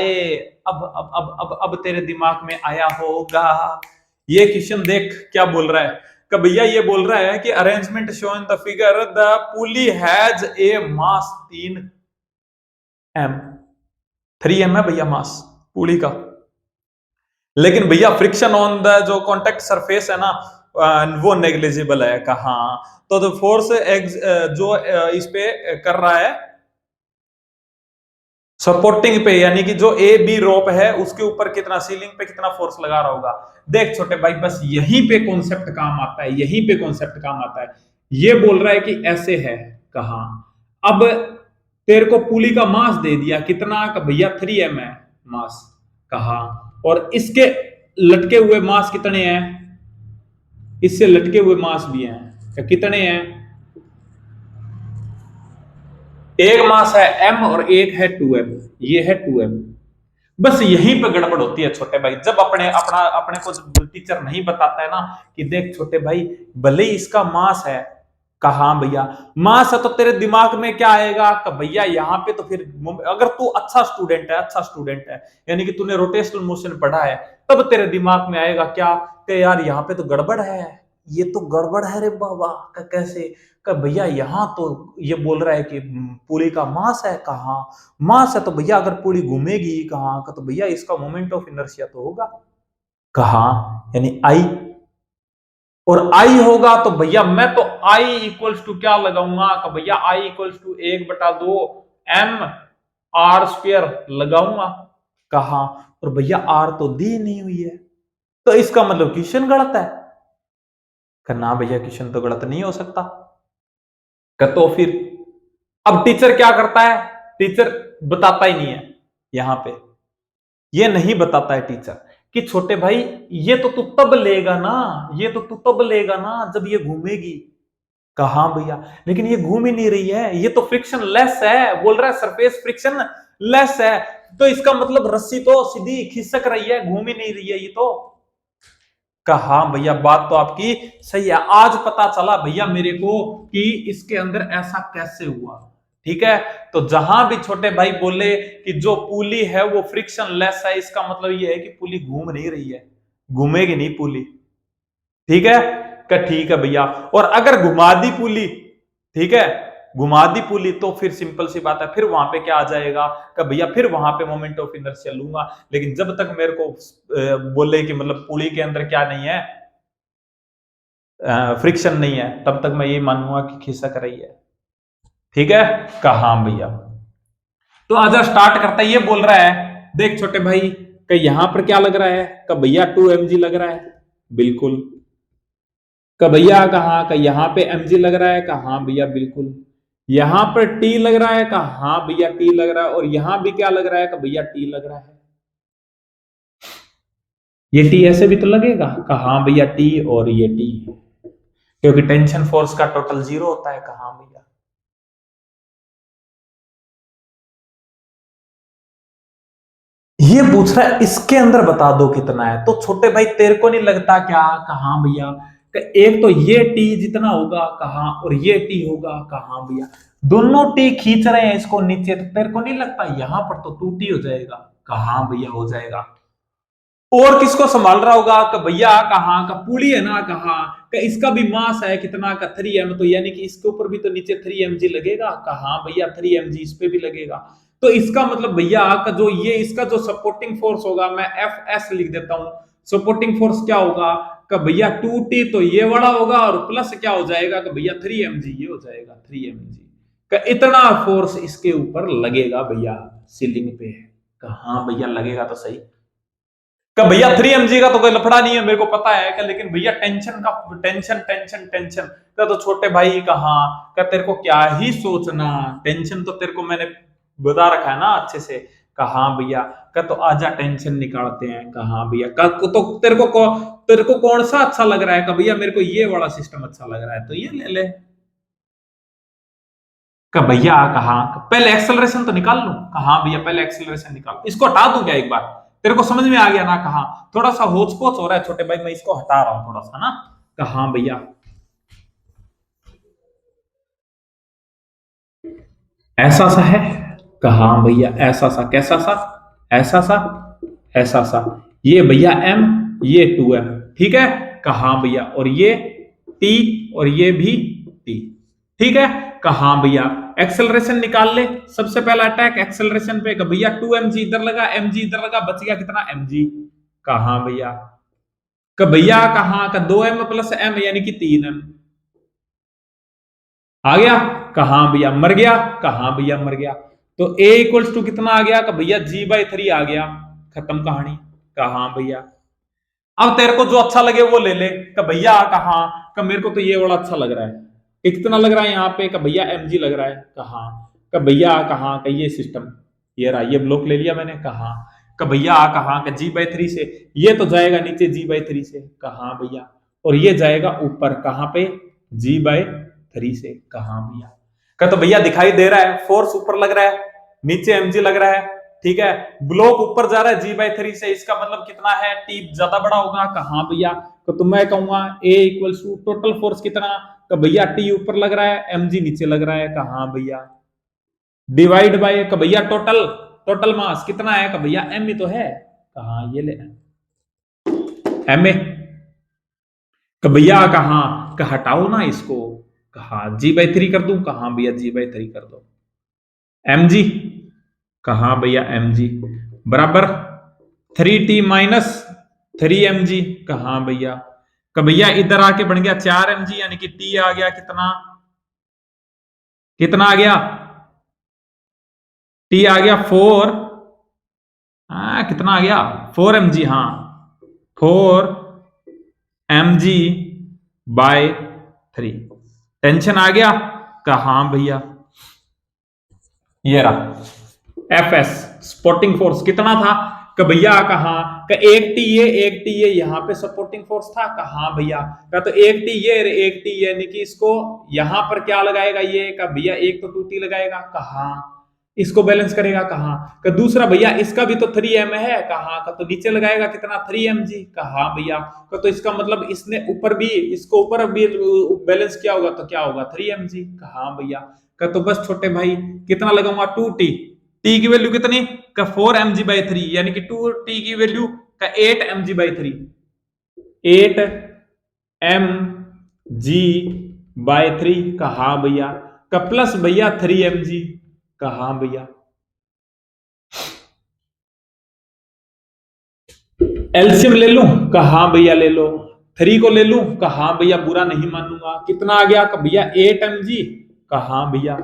अब तेरे दिमाग में आया होगा ये क्वेश्चन। देख क्या बोल रहा है भैया, ये बोल रहा है कि arrangement show in the figure the pulley has a mass 3m, 3m है भैया मास पुली का, लेकिन भैया फ्रिक्शन ऑन द जो कॉन्टेक्ट सरफेस है ना वो नेग्लिजिबल है। कहा तो जो फोर्स जो इस पे कर रहा है सपोर्टिंग पे, यानी कि जो ए बी रोप है उसके ऊपर कितना, सीलिंग पे कितना फोर्स लगा रहा होगा। देख छोटे भाई बस यहीं पे कॉन्सेप्ट काम आता है, यहीं पे कॉन्सेप्ट काम आता है। ये बोल रहा है कि ऐसे है, कहा अब तेरे को पुली का मास दे दिया कितना भैया 3m है मास, कहा और इसके लटके हुए मास कितने हैं, इससे लटके हुए मास भी हैं, कितने हैं, एक मास है m और एक है 2m, ये है 2m। बस यहीं पे गड़बड़ होती है छोटे भाई, जब अपने को टीचर नहीं बताता है ना कि देख छोटे भाई भले ही इसका मास है, कहा भैया मास है तो तेरे दिमाग में क्या आएगा भैया यहाँ पे तो फिर अगर तू अच्छा स्टूडेंट है, अच्छा स्टूडेंट है यानी कि तूने रोटेशनल मोशन पढ़ा है, तब तेरे दिमाग में आएगा क्या कि यार यहाँ पे तो गड़बड़ है, ये तो गड़बड़ है रे बाबा कैसे भैया यहाँ तो ये बोल रहा है कि पुली का मास है, कहा मास है तो भैया अगर पुली घूमेगी कहा तो भैया इसका मोमेंट ऑफ इनर्शिया तो होगा, कहा यानी आई, और आई होगा तो भैया मैं तो आई इक्वल्स टू क्या लगाऊंगा भैया I equals to 1/2 m r square लगाऊंगा, कहा और भैया r तो दी नहीं हुई है, तो इसका मतलब क्वेश्चन गलत है। ना भैया क्वेश्चन तो गलत नहीं हो सकता। तो फिर अब टीचर क्या करता है, टीचर बताता ही नहीं है यहां पे, ये नहीं बताता है टीचर कि छोटे भाई ये तो तू तब लेगा ना, ये तो तू तब लेगा ना जब ये घूमेगी, कहा भैया लेकिन ये घूम ही नहीं रही है, ये तो फ्रिक्शन लेस है, बोल रहा है सरफेस फ्रिक्शन लेस है, तो इसका मतलब रस्सी तो सीधी खिसक रही है, घूम ही नहीं रही है ये तो, कहा भैया बात तो आपकी सही है, आज पता चला भैया मेरे को कि इसके अंदर ऐसा कैसे हुआ। ठीक है, तो जहां भी छोटे भाई बोले कि जो पुली है वो फ्रिक्शन लेस है, इसका मतलब ये है कि पुली घूम नहीं रही है, घूमेगी नहीं पुली। ठीक है, ठीक है भैया, और अगर घुमा दी पुली, ठीक है घुमा दी पुली, तो फिर सिंपल सी बात है, फिर वहां पे क्या आ जाएगा कि भैया फिर वहां पे मोमेंट ऑफ इनर्शिया लूंगा, लेकिन जब तक मेरे को बोले कि मतलब पुली के अंदर क्या नहीं है, फ्रिक्शन नहीं है, तब तक मैं ये मानूंगा कि खिसक रही है। ठीक है, कहा भैया, तो आजा स्टार्ट करता है। ये बोल रहा है देख छोटे भाई कि यहां पर क्या लग रहा है कि भैया 2mg लग रहा है, बिल्कुल, का भैया कहा का यहां पे mg लग रहा है, का हाँ भैया बिल्कुल, यहां पर t लग रहा है, का हाँ भैया t लग रहा है, और यहां भी क्या लग रहा है, का भैया t लग रहा है, ये t ऐसे भी तो लगेगा, का हाँ भैया t और ये t, क्योंकि टेंशन फोर्स का टोटल 0 होता है, का हाँ भैया। ये पूछ रहा है इसके अंदर बता दो कितना है, तो छोटे भाई तेरे को नहीं लगता क्या, कहा भैया एक तो ये टी जितना होगा, कहा और ये टी होगा, कहा भैया दोनों टी खींच रहे हैं इसको नीचे, तो तेरे को नहीं लगता यहां पर तो 2t हो जाएगा, कहा भैया हो जाएगा, और किसको संभाल रहा होगा कि भैया कहा का पुली है ना, कहा का इसका भी मास है कितना का 3m, तो यानी कि इसके ऊपर भी तो नीचे 3mg लगेगा, कहा भैया 3mg इस पे भी लगेगा, तो इसका मतलब भैया का जो ये इसका जो सपोर्टिंग फोर्स होगा, मैं Fs लिख देता हूं, सपोर्टिंग फोर्स क्या होगा का भैया 2t तो ये बड़ा होगा, और प्लस क्या हो जाएगा का भैया 3mg ये हो जाएगा, 3mg का इतना फोर्स इसके ऊपर लगेगा भैया सीलिंग पे, हाँ भैया लगेगा तो सही। का भैया 3 mg का तो कोई लफड़ा नहीं है, मेरे को पता है क्या, लेकिन भैया टेंशन का टेंशन टेंशन टेंशन का तो छोटे भाई कहाँ का, तेरे को क्या ही सोचना, टेंशन तो तेरे को मैंने बता रखा है ना अच्छे से। कहाँ भैया का तो आजा टेंशन निकालते हैं, कहाँ भैया का तो तेरे को कौन सा अच्छा लग रहा है, का भैया मेरे को ये वाला सिस्टम अच्छा लग रहा है तो ये ले ले। का भैया कहाँ, पहले एक्सेलरेशन तो निकाल लूं, कहाँ भैया पहले एक्सेलरेशन निकाल, इसको हटा दूं क्या एक बार, तेरे को समझ में आ गया ना, कहाँ थोड़ा सा होच पोच हो रहा है छोटे भाई, मैं इसको हटा रहा हूं थोड़ा सा ना। कहाँ भैया ऐसा सा है, कहाँ भैया ऐसा सा, कैसा सा, ऐसा सा, ऐसा सा, ये भैया एम, ये 2m, ठीक है। कहाँ भैया और ये टी, और ये भी टी, ठीक है। कहाँ भैया एक्सेलरेशन निकाल ले, सबसे पहला अटैक एक्सेलरेशन पे, भैया 2mg इधर लगा, mg इधर लगा, बच गया कितना mg। कहाँ भैया का भैया कहाँ का 2m प्लस m यानी कि 3m आ गया। कहाँ भैया मर गया, कहाँ भैया मर गया, तो a इक्वल्स टू कितना आ गया, का भैया g/3 आ गया, खत्म कहानी। कहाँ भैया अब तेरे को जो अच्छा लगे वो ले ले, का भैया कहाँ का मेरे को तो ये वाला अच्छा लग रहा है, ये कितना लग रहा है यहाँ पे, का भैया mg लग रहा है, कहाँ का भैया कहाँ का ये सिस्टम, ये रहा, ये ब्लॉक ले लिया मैंने, कहाँ का भैया कहाँ का g/3 से, ये तो जाएगा नीचे g/3 से, कहाँ भैया और ये जाएगा ऊपर कहाँ पे g/3 से, कहाँ भैया का तो भैया दिखाई दे रहा है, फोर्स ऊपर लग रहा है, नीचे mg लग रहा है, ठीक है। ब्लॉक ऊपर जा रहा है g/3 से, इसका मतलब कितना है, टी ज्यादा बड़ा होगा, कहाँ भैया तो मैं कहूंगा a equals to total force कितना, का भैया टी ऊपर लग रहा है mg नीचे लग रहा है, कहाँ भैया डिवाइड बाय, का भैया टोटल टोटल मास कितना है, का भैया m ही तो है, कहाँ ये ले m ए, का भैया कहाँ का हटाओ ना इसको, कहा g/3 कर दूं, कहाँ भैया g/3 कर दो, mg कहाँ भैया mg बराबर 3t - 3mg, कहाँ भैया का भैया इधर आके बन गया 4mg, यानी कि t आ गया कितना, कितना आ गया, t आ गया 4, कितना आ गया 4mg, हाँ 4mg/3, टेंशन आ गया, कहाँ भैया ये रहा एफ एस, सपोर्टिंग फोर्स कितना था, कि भैया कहाँ का 1 टी ये यहाँ पे सपोर्टिंग फोर्स था, कहाँ भैया का तो 1 टी ये 1 टी, यानी कि इसको यहां पर क्या लगाएगा, ये का भैया एक तो 2 टी लगाएगा, कहाँ इसको बैलेंस करेगा, कहाँ का दूसरा भैया इसका भी तो 3m है, कहाँ का तो नीचे लगाएगा कितना 3mg, कहाँ भैया का तो इसका मतलब इसने ऊपर भी, इसको ऊपर भी बैलेंस किया होगा तो क्या होगा 3mg, कहाँ भैया का तो बस छोटे भाई कितना लगाऊंगा 2t, टी की वैल्यू कितनी का 4mg/3, यानी कि 2t की वैल्यू का 8mg/3, 8mg/3, कहा भैया का प्लस भैया 3mg, कहा भैया एलसीएम ले लूं, कहा भैया ले लो, 3 को ले लूं, कहा भैया बुरा नहीं मानूंगा, कितना आ गया का भैया 8mg, कहा भैया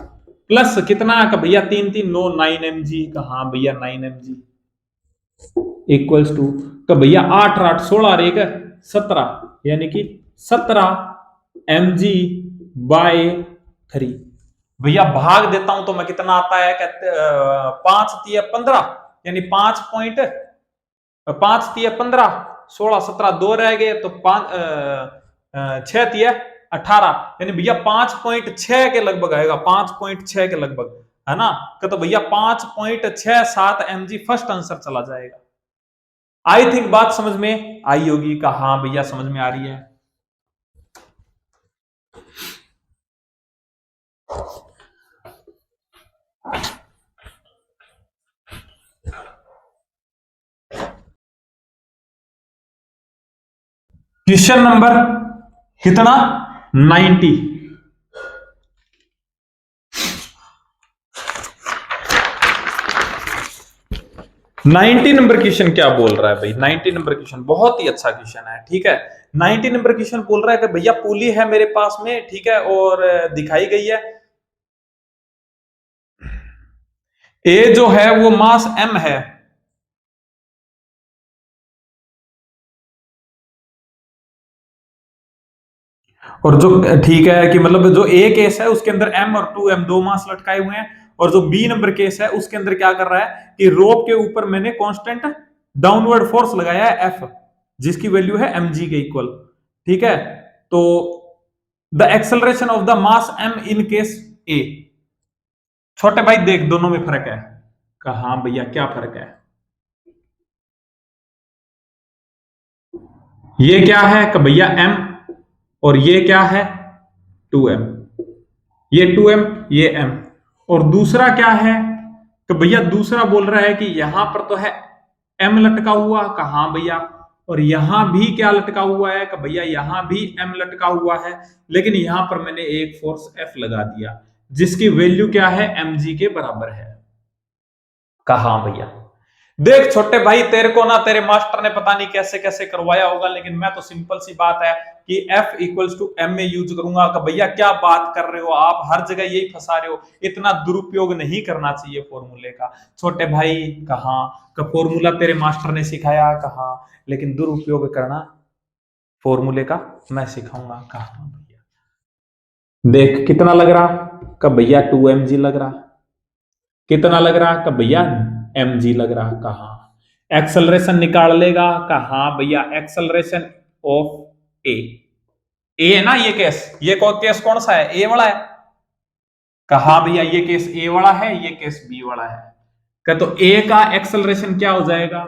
प्लस कितना का भैया 3 3 9 9mg, कहा भैया 9mg इक्वल्स टू का भैया 8 8 16 और 1 17, यानी कि 17mg/3, भैया भाग देता हूं तो मैं कितना आता है, कहते 5 × 15, यानी 5 × 15, 16 17 2 रह गए तो 6 × 18, यानी भैया 5.6 के लगभग आएगा, 5.6 के लगभग, है ना, तो भैया 5.67 mg फर्स्ट आंसर चला जाएगा। आई थिंक बात समझ में आई होगी, का हाँ भैया समझ में आ रही है। क्वेश्चन नंबर कितना 90, 90 नंबर क्वेश्चन क्या बोल रहा है भाई, 90 नंबर क्वेश्चन बहुत ही अच्छा क्वेश्चन है, ठीक है। 90 नंबर क्वेश्चन बोल रहा है कि भैया पुली है मेरे पास में, ठीक है, और दिखाई गई है ए जो है वो मास m है, और जो ठीक है कि मतलब जो ए केस है उसके अंदर एम और 2m दो मास लटकाए हुए हैं, और जो बी नंबर केस है उसके अंदर क्या कर रहा है कि रोप के ऊपर मैंने कांस्टेंट डाउनवर्ड फोर्स लगाया है एफ, जिसकी वैल्यू है mg के इक्वल। ठीक है, तो the acceleration of the mass m in case A. छोटे भाई देख दोनों में फर्क है। कहा भैया क्या फर्क है? ये क्या है कि भैया m, और ये क्या है 2m, ये 2m ये m। और दूसरा क्या है कि भैया दूसरा बोल रहा है कि यहां पर तो है m लटका हुआ, कहा भैया, और यहां भी क्या लटका हुआ है कि भैया यहां भी m लटका हुआ है, लेकिन यहां पर मैंने एक फोर्स F लगा दिया जिसकी वैल्यू क्या है mg के बराबर है। कहा भैया देख छोटे भाई, तेरे को ना तेरे मास्टर ने पता नहीं कैसे कैसे करवाया होगा, लेकिन मैं तो सिंपल सी बात है कि F इक्वल्स टू एम में यूज करूंगा। कि भैया क्या बात कर रहे हो आप, हर जगह यही फंसा रहे हो, इतना दुरुपयोग नहीं करना चाहिए फॉर्मूले का। छोटे भाई कहा का फॉर्मूला तेरे मास्टर ने सिखाया, कहा, लेकिन दुरुपयोग करना फॉर्मूले का मैं सिखाऊंगा। कहा भैया देख कितना लग रहा, का भैया 2mg लग रहा, कितना लग रहा, का भैया mg लग रहा। कहा एक्सेलरेशन निकाल लेगा, कहा भैया एक्सेलरेशन ऑफ ए, ए है ना ये केस, ये केस कौन सा है, ए वाला है। कहा भैया ये केस ए वाला है, ये केस बी वाला है। का तो ए का एक्सेलरेशन क्या हो जाएगा,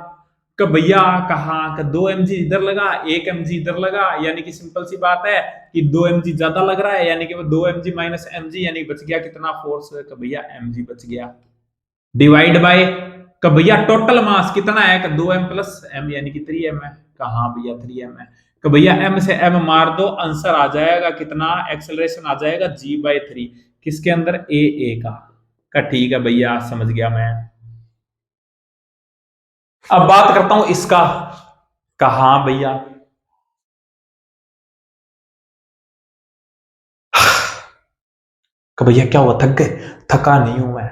का भैया कहा का 2mg इधर लगा 1mg इधर लगा, यानी कि सिंपल सी बात है कि 2mg ज्यादा लग रहा है, यानी कि 2mg माइनस mg, यानी बच गया कितना फोर्स, का भैया mg बच गया, डिवाइड बाय का भैया टोटल मास कितना है, का 2m प्लस m यानी कि 3m है। कहा भैया 3m है, का भैया m से m मार दो, आंसर आ जाएगा कितना, एक्सेलरेशन आ जाएगा g/3, किसके अंदर ए का ठीक है भैया समझ गया मैं। अब बात करता हूं इसका। कहा भैया का भैया क्या हुआ, थक गए? थका नहीं हूं मैं,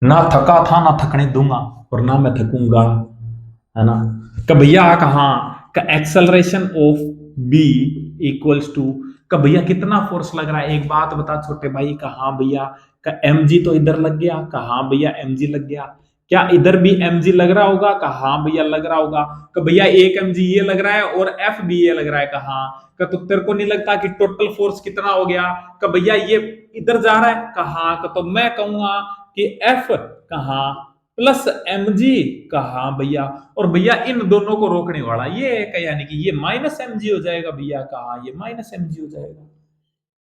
ना थका था ना थकने दूंगा, और ना मैं थकूंगा, है ना। का भैया कहा का acceleration of B equals to, का भैया कितना फोर्स लग रहा है, एक बात बता छोटे भाई। कहा भैया का mg तो इधर लग गया, कहा भैया mg लग गया, क्या इधर भी mg लग रहा होगा, कहा भैया लग रहा होगा। का भैया 1mg ये लग रहा है और F भी ये लग रहा है, कहा का तो तेरे को नहीं लगता कि टोटल फोर्स कितना हो गया, का भैया ये इधर जा रहा है, कहा का तो मैं कहूंगा कि F कहा प्लस mg, कहा भैया, और भैया इन दोनों को रोकने वाला ये है, यानी कि ये माइनस mg हो जाएगा भैया, कहा ये माइनस mg हो जाएगा।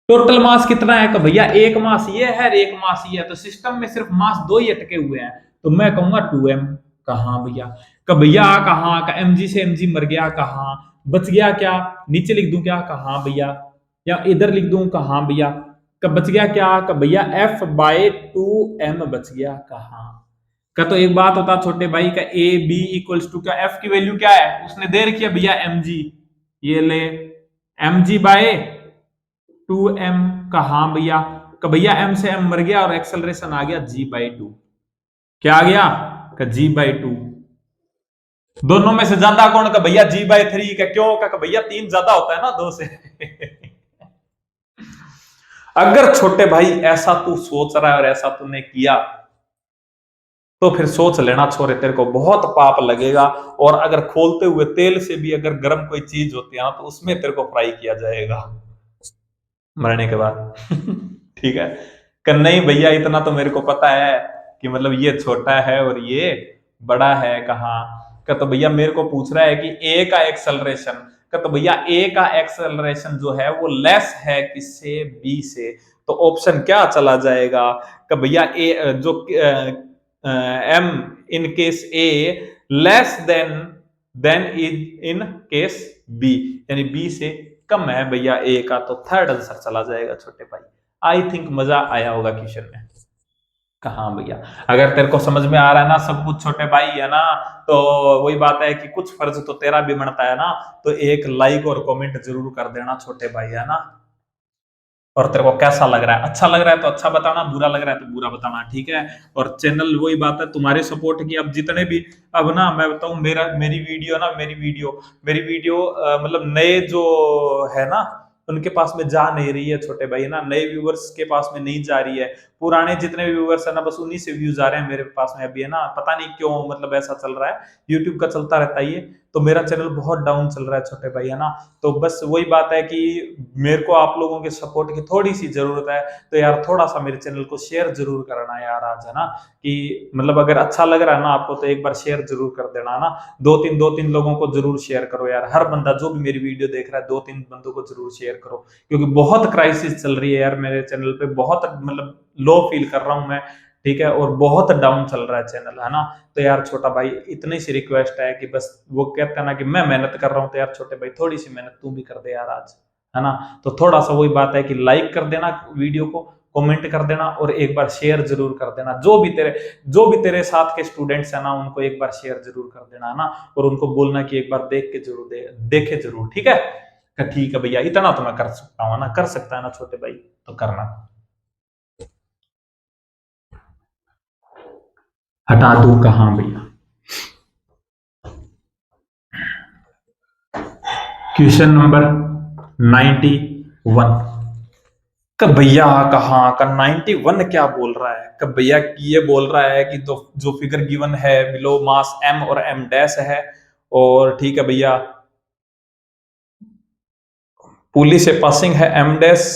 टोटल मास कितना है, का भैया एक मास ये है एक मास ये है, तो सिस्टम में सिर्फ मास दो ही अटके हुए हैं, तो मैं कहूंगा 2m। कहा भैया का भैया कहा का mg से mg मर गया, कहा बच गया क्या, नीचे लिख दूं क्या, कहा भैया, या इधर लिख दूं, कहा भैया का बच गया क्या, का भैया F/2m बच गया। कहा का तो एक बात होता छोटे भाई का ए बी इक्वल्स टू क्या, एफ की वैल्यू क्या है उसने दे रखी है भैया mg, ये ले mg/2m। कहा भैया का भैया m से m मर गया और एक्सेलरेशन आ गया g/2, क्या आ गया का g/2। दोनों में से ज्यादा कौन, का भैया g/3 का, क्यों का भैया 3 ज्यादा होता है ना 2 से। अगर छोटे भाई ऐसा तू सोच रहा है और ऐसा तूने किया तो फिर सोच लेना छोरे, तेरे को बहुत पाप लगेगा। और अगर खोलते हुए तेल से भी अगर गर्म कोई चीज होती है ना तो उसमें तेरे को फ्राई किया जाएगा मरने के बाद। ठीक है, कि नहीं भैया इतना तो मेरे को पता है कि मतलब ये छोटा है और ये बड़ा है। कहा का तो भैया मेरे को पूछ रहा है कि ए का एक्सेलरेशन, का तो भैया ए का एक्सेलरेशन जो है वो लेस है किससे, बी से, तो ऑप्शन क्या चला जाएगा, का भैया ए जो m in case A less than in case B, यानी B से कम है भैया A का, तो थर्ड आंसर चला जाएगा छोटे भाई। आई थिंक मजा आया होगा क्वेश्चन में। कहा भैया अगर तेरे को समझ में आ रहा है ना सब कुछ छोटे भाई, है ना, तो वही बात है कि कुछ फर्ज तो तेरा भी बनता है ना, तो एक लाइक और कमेंट जरूर कर देना छोटे भाई, है ना। और तेरे को कैसा लग रहा है, अच्छा लग रहा है तो अच्छा बताना, बुरा लग रहा है तो बुरा बताना, ठीक है। और चैनल वही बात है तुम्हारे सपोर्ट की, अब जितने भी, अब ना मैं बताऊं मेरी वीडियो मतलब नए जो है ना उनके पास में जा नहीं रही है छोटे भाई, है ना, नए व्यूवर्स के पास में नहीं जा रही है, पुराने जितने भी व्यूवर्स है ना बस उन्हीं से व्यूज आ रहे हैं मेरे पास में अभी, है ना, पता नहीं क्यों, मतलब ऐसा चल रहा है, यूट्यूब का चलता रहता है ये, तो मेरा चैनल बहुत डाउन चल रहा है छोटे भाई, है ना। तो बस वही बात है कि मेरे को आप लोगों के सपोर्ट की थोड़ी सी जरूरत है, तो यार थोड़ा सा मेरे चैनल को शेयर जरूर करना यार आज, है ना, कि मतलब अगर अच्छा लग रहा है ना आपको तो एक बार शेयर जरूर कर देना ना, दो तीन लोगों को जरूर शेयर करो यार, हर बंदा जो भी मेरी वीडियो देख रहा है 2-3 बंदों को जरूर शेयर करो, क्योंकि बहुत क्राइसिस चल रही है यार मेरे चैनल पे, बहुत मतलब लो फील कर रहा हूं मैं, ठीक है, और बहुत डाउन चल रहा है चैनल, है ना। तो यार छोटा भाई इतनी सी रिक्वेस्ट है कि बस वो कहता है ना कि मैं मेहनत कर रहा हूँ, तो यार छोटे भाई थोड़ी सी मेहनत तू भी कर दे यार आज, है ना। तो थोड़ा सा वही बात है कि लाइक कर देना वीडियो को, कमेंट कर देना और एक बार शेयर जरूर कर देना, जो भी तेरे साथ के स्टूडेंट्स है ना उनको एक बार शेयर जरूर कर देना, है ना, और उनको बोलना कि एक बार देख के जरूर देखे जरूर, ठीक है। ठीक है भैया, इतना तो मैं कर सकता हूँ ना, कर सकता है ना छोटे भाई, तो करना। हटा दूं कहाँ भैया? Question number 91। कब भैया कहाँ का 91 क्या बोल रहा है? कब भैया ये बोल रहा है कि जो फिगर गिवन है बिलो मास m और m डैश है, और ठीक है भैया, पुली से पासिंग है m dash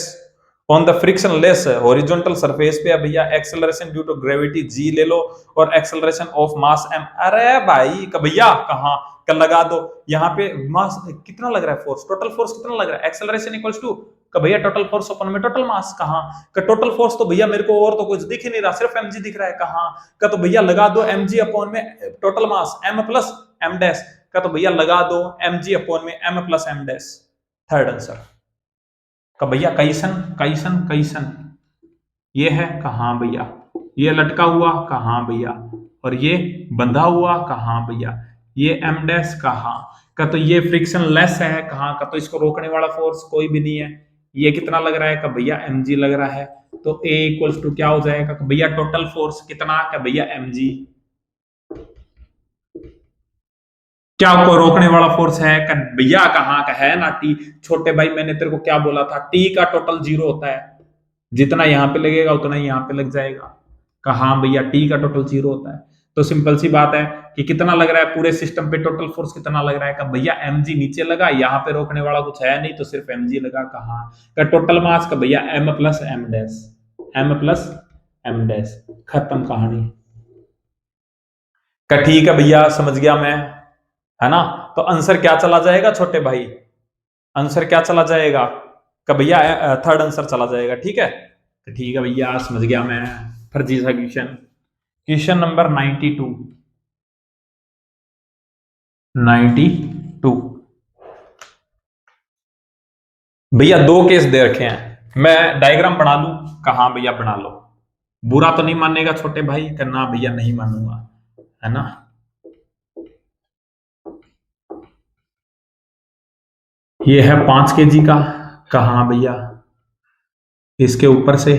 on the frictionless horizontal surface पे है भैया, acceleration due to gravity g ले लो और एक्सेलरेशन ऑफ मास m। अरे भाई कब भैया कहाँ का लगा दो, यहाँ पे मास कितना लग रहा है, फोर्स, टोटल फोर्स कितना लग रहा है, एक्सेलरेशन इक्वल्स टू का भैया टोटल फोर्स अपन में टोटल मास, कहाँ का टोटल फोर्स, तो भैया मेरे को और तो कुछ दिख ही नहीं रहा, सिर्फ mg दिख रहा है, कहाँ का, तो भैया लगा दो mg अपॉन में टोटल मास m प्लस m डैश का, तो भैया लगा दो mg अपॉन में m plus m dash, third answer का भैया, कैसन कैसन कैसन, ये है कहाँ भैया, ये लटका हुआ कहाँ भैया, और ये बंधा हुआ कहाँ भैया, ये एम डैश कहाँ का, तो ये फ्रिक्शन लेस है कहाँ का, तो इसको रोकने वाला फोर्स कोई भी नहीं है, ये कितना लग रहा है का भैया mg लग रहा है, तो A इक्वल्स टू क्या हो जाएगा का भैया टोटल फोर्स कितना का भैया mg, क्या को रोकने वाला फोर्स है का भैया कहाँ का है ना टी, छोटे भाई मैंने तेरे को क्या बोला था, टी का टोटल 0 होता है, जितना यहां पे लगेगा उतना ही यहां पे लग जाएगा, कहा भैया टी का टोटल 0 होता है, तो सिंपल सी बात है कि कितना लग रहा है पूरे सिस्टम पे टोटल फोर्स कितना लग रहा है का भैया mg नीचे लगा, यहाँ पे रोकने वाला कुछ है नहीं तो सिर्फ mg लगा, कहा का टोटल मास का भैया m plus m dash, m plus m dash, खत्म कहानी का, ठीक है भैया समझ गया मैं, है ना। तो आंसर क्या चला जाएगा छोटे भाई, आंसर क्या चला जाएगा का भैया थर्ड आंसर चला जाएगा, ठीक है। तो ठीक है भैया समझ गया मैं, फर्जी सा क्वेश्चन, क्वेश्चन नंबर 92। 92 भैया दो केस दे रखे हैं, मैं डायग्राम बना लूं, कहा भैया बना लो, बुरा तो नहीं मानेगा छोटे भाई, करना भैया नहीं मानूंगा, है ना। ये है 5 kg का, कहा भैया इसके ऊपर से,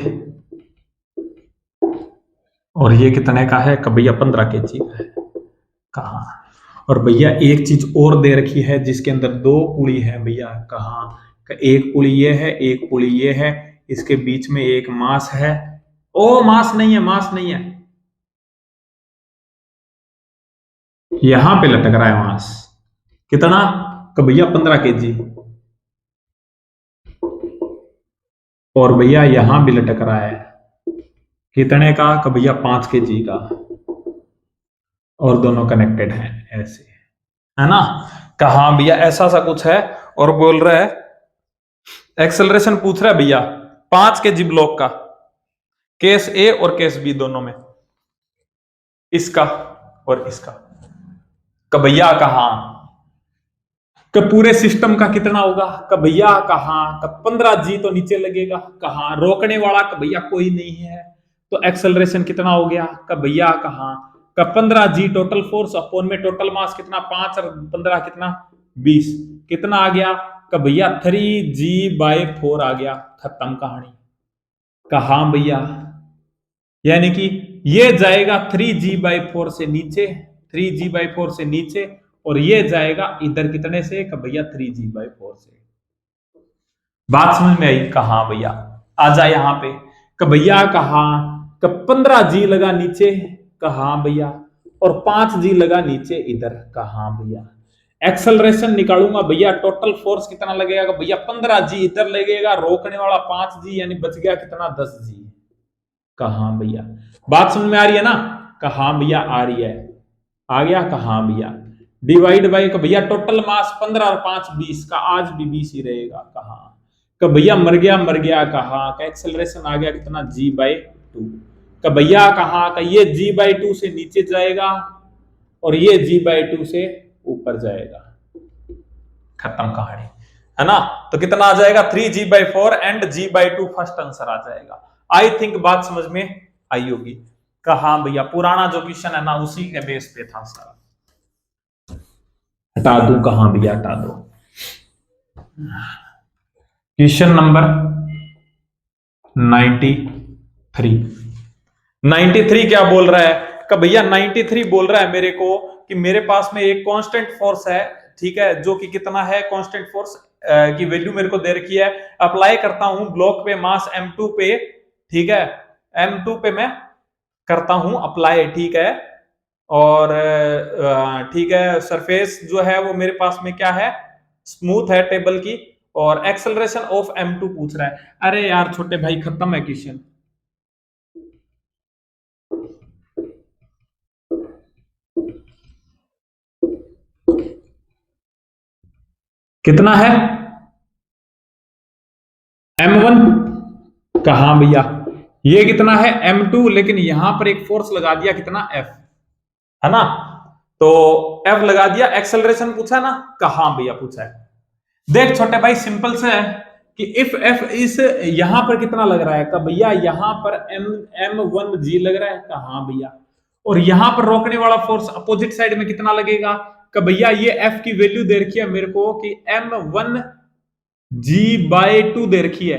और ये कितने का है का भैया 15 kg का है, कहा, और भैया एक चीज और दे रखी है जिसके अंदर दो पुली है भैया, कहा का एक पुली ये है एक पुली ये है, इसके बीच में एक मास है, ओ मास नहीं है, मास नहीं है, यहां पे लटक रहा है मास, कितना का भैया 15 kg, और भैया यहां भी लटक रहा है, कितने का भैया 5 kg का, और दोनों कनेक्टेड हैं ऐसे, है ना, कहा भैया ऐसा सा कुछ है, और बोल रहा है एक्सेलरेशन पूछ रहा है भैया 5 kg ब्लॉक का, केस ए और केस बी दोनों में, इसका और इसका, का भैया कहा का पूरे सिस्टम का कितना होगा का भैया, कहा का 15 g तो नीचे लगेगा, कहा रोकने वाला का भैया कोई नहीं है, तो एक्सेलरेशन कितना हो गया का भैया, कहा का 15 g टोटल फोर्स अपॉन में टोटल मास कितना 5 और 15 कितना 20, कितना आ गया का भैया 3g/4 आ गया, खत्म कहानी, कहा भैया, यानी कि ये जाएगा 3g/4 से नीचे, 3g/4 से नीचे, और ये जाएगा इधर कितने से का भैया 3g/4 से, बात समझ में आई? कहा भैया आ जा यहाँ पे। भैया कहा 15G लगा नीचे, कहा भैया, और 5G लगा नीचे इधर, कहा भैया। एक्सेलरेशन निकालूंगा भैया, टोटल फोर्स कितना लगेगा भैया? 15G इधर लगेगा, रोकने वाला 5G, यानी बच गया कितना? 10G। कहा भैया बात समझ में आ रही है ना? कहा भैया आ रही है। आ गया? कहा भैया डिवाइड बाई भैया टोटल मास 15 और 5 20 का, आज भी 20 ही रहेगा। कहा भैया मर गया। कहा एक्सेलरेशन आ गया कितना? G/2। भैया कहा ये G/2 से नीचे जाएगा और ये G/2 से ऊपर जाएगा। खत्म कहानी, है ना? तो कितना आ जाएगा? 3G/4 and G/2 first answer आ जाएगा। आई थिंक बात समझ में आई होगी। कहा भैया पुराना जो क्वेश्चन है ना, उसी के बेस पे था सारा। हटा दूं? कहां भैया हटा दो। क्वेश्चन नंबर 93 क्या बोल रहा है? भैया 93 बोल रहा है मेरे को कि मेरे पास में एक कांस्टेंट फोर्स है, ठीक है, जो कि कितना है? कांस्टेंट फोर्स की वैल्यू मेरे को दे रखी है। अप्लाई करता हूं ब्लॉक पे मास M2 पे, ठीक है, M2 पे मैं करता हूं अप्लाई, ठीक है, और ठीक है, सरफेस जो है वो मेरे पास में क्या है? स्मूथ है टेबल की, और एक्सेलरेशन ऑफ M2 पूछ रहा है। अरे यार छोटे भाई खत्म है क्वेश्चन। कितना है? M1। कहा भैया ये कितना है? M2, लेकिन यहां पर एक फोर्स लगा दिया, कितना? F, है ना? तो F लगा दिया। एक्सेलरेशन पूछा ना? कहा भैया पूछा है। देख छोटे भाई सिंपल से है कि इफ F इस यहां पर कितना लग रहा है? भैया यहां पर M1G लग रहा है। कहा भैया, और यहां पर रोकने वाला फोर्स अपोजिट साइड में कितना लगेगा? भैया ये F की वैल्यू दे रखी है मेरे को कि M1G/2 दे रखी है।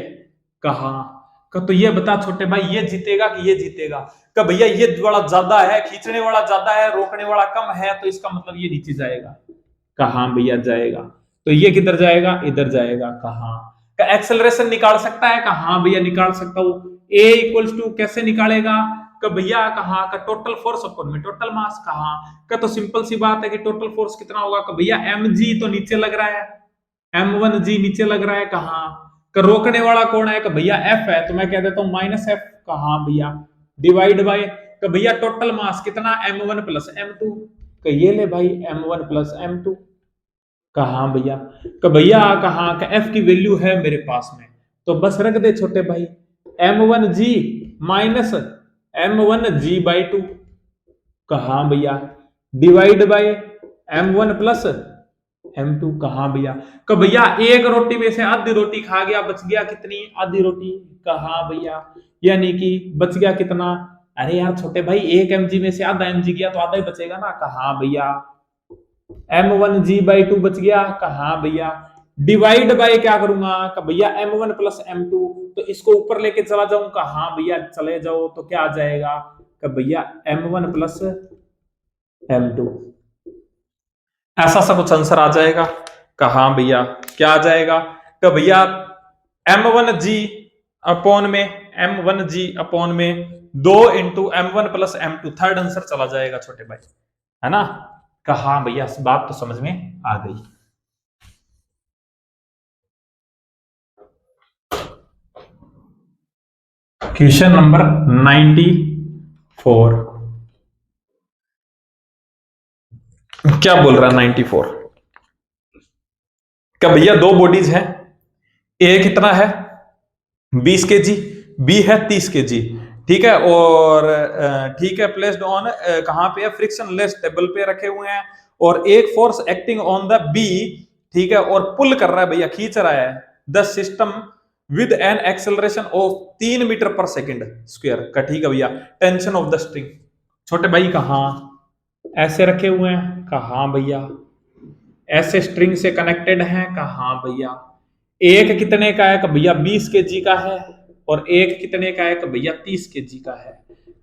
कहा तो ये बता छोटे भाई ये जीतेगा कि ये जीतेगा? भैया ये वाला ज्यादा है, खींचने वाला ज्यादा है, रोकने वाला कम है, तो इसका मतलब ये नीचे जाएगा। कहा भैया जाएगा? तो ये किधर जाएगा? इधर जाएगा। कहा एक्सेलरेशन निकाल सकता है? कहा भैया निकाल सकता हूं। A इक्वल्स टू कैसे निकालेगा? भैया कहा टोटल फोर्स अपॉन में टोटल मास। कहा तो सिंपल सी बात है कि टोटल फोर्स कितना होगा? भैया mg तो नीचे लग रहा है, M1G नीचे लग रहा है। कहा रोकने वाला कौन है? भैया F है, तो मैं कह देता हूं -F। कहा भैया डिवाइड बाय भैया टोटल मास कितना? M1 plus M2। ये ले भाई M1 प्लस M2। कहा भैया भैया कहा F की वैल्यू है मेरे पास में, तो बस रख दे छोटे भाई, M1G माइनस M1G/2। कहा भैया divide bye M1 plus M2। कहा भैया भैया एक रोटी में से आधी रोटी खा गया, बच गया कितनी? आधी रोटी। कहा भैया यानी कि बच गया कितना? अरे यार छोटे भाई 1 mg में से आधा mg गया तो आधा ही बचेगा ना। कहा भैया M1G/2 बच गया। कहा भैया डिवाइड बाय क्या करूंगा? भैया M1 प्लस M2, तो इसको ऊपर लेके चला जाऊं। कहा भैया चले जाओ, तो क्या आ जाएगा? भैया M1 प्लस M2, ऐसा सा कुछ आंसर आ जाएगा। कहा भैया क्या आ जाएगा? भैया M1G अपॉन में M1G अपॉन में 2 into M1 plus M2, third answer चला जाएगा छोटे भाई, है ना? कहा भैया बात तो समझ में आ गई। क्वेश्चन नंबर 94 क्या बोल रहा है? 94 भैया दो बॉडीज हैं, ए कितना है? 20 kg, बी है 30 kg, ठीक है, और ठीक है प्लेस्ड ऑन कहां पे है? फ्रिक्शन लेस टेबल पे रखे हुए हैं, और एक force acting on the B, ठीक है, और पुल कर रहा है भैया, खींच रहा है the system with an acceleration of 3 metre per second square का, ठीक है भैया। टेंशन ऑफ द स्ट्रिंग छोटे भाई कहा ऐसे रखे हुए हैं। कहा भैया ऐसे स्ट्रिंग से कनेक्टेड हैं। कहा भैया एक कितने का है? भैया 20 kg का है, और एक कितने का है? भैया 30 kg का है।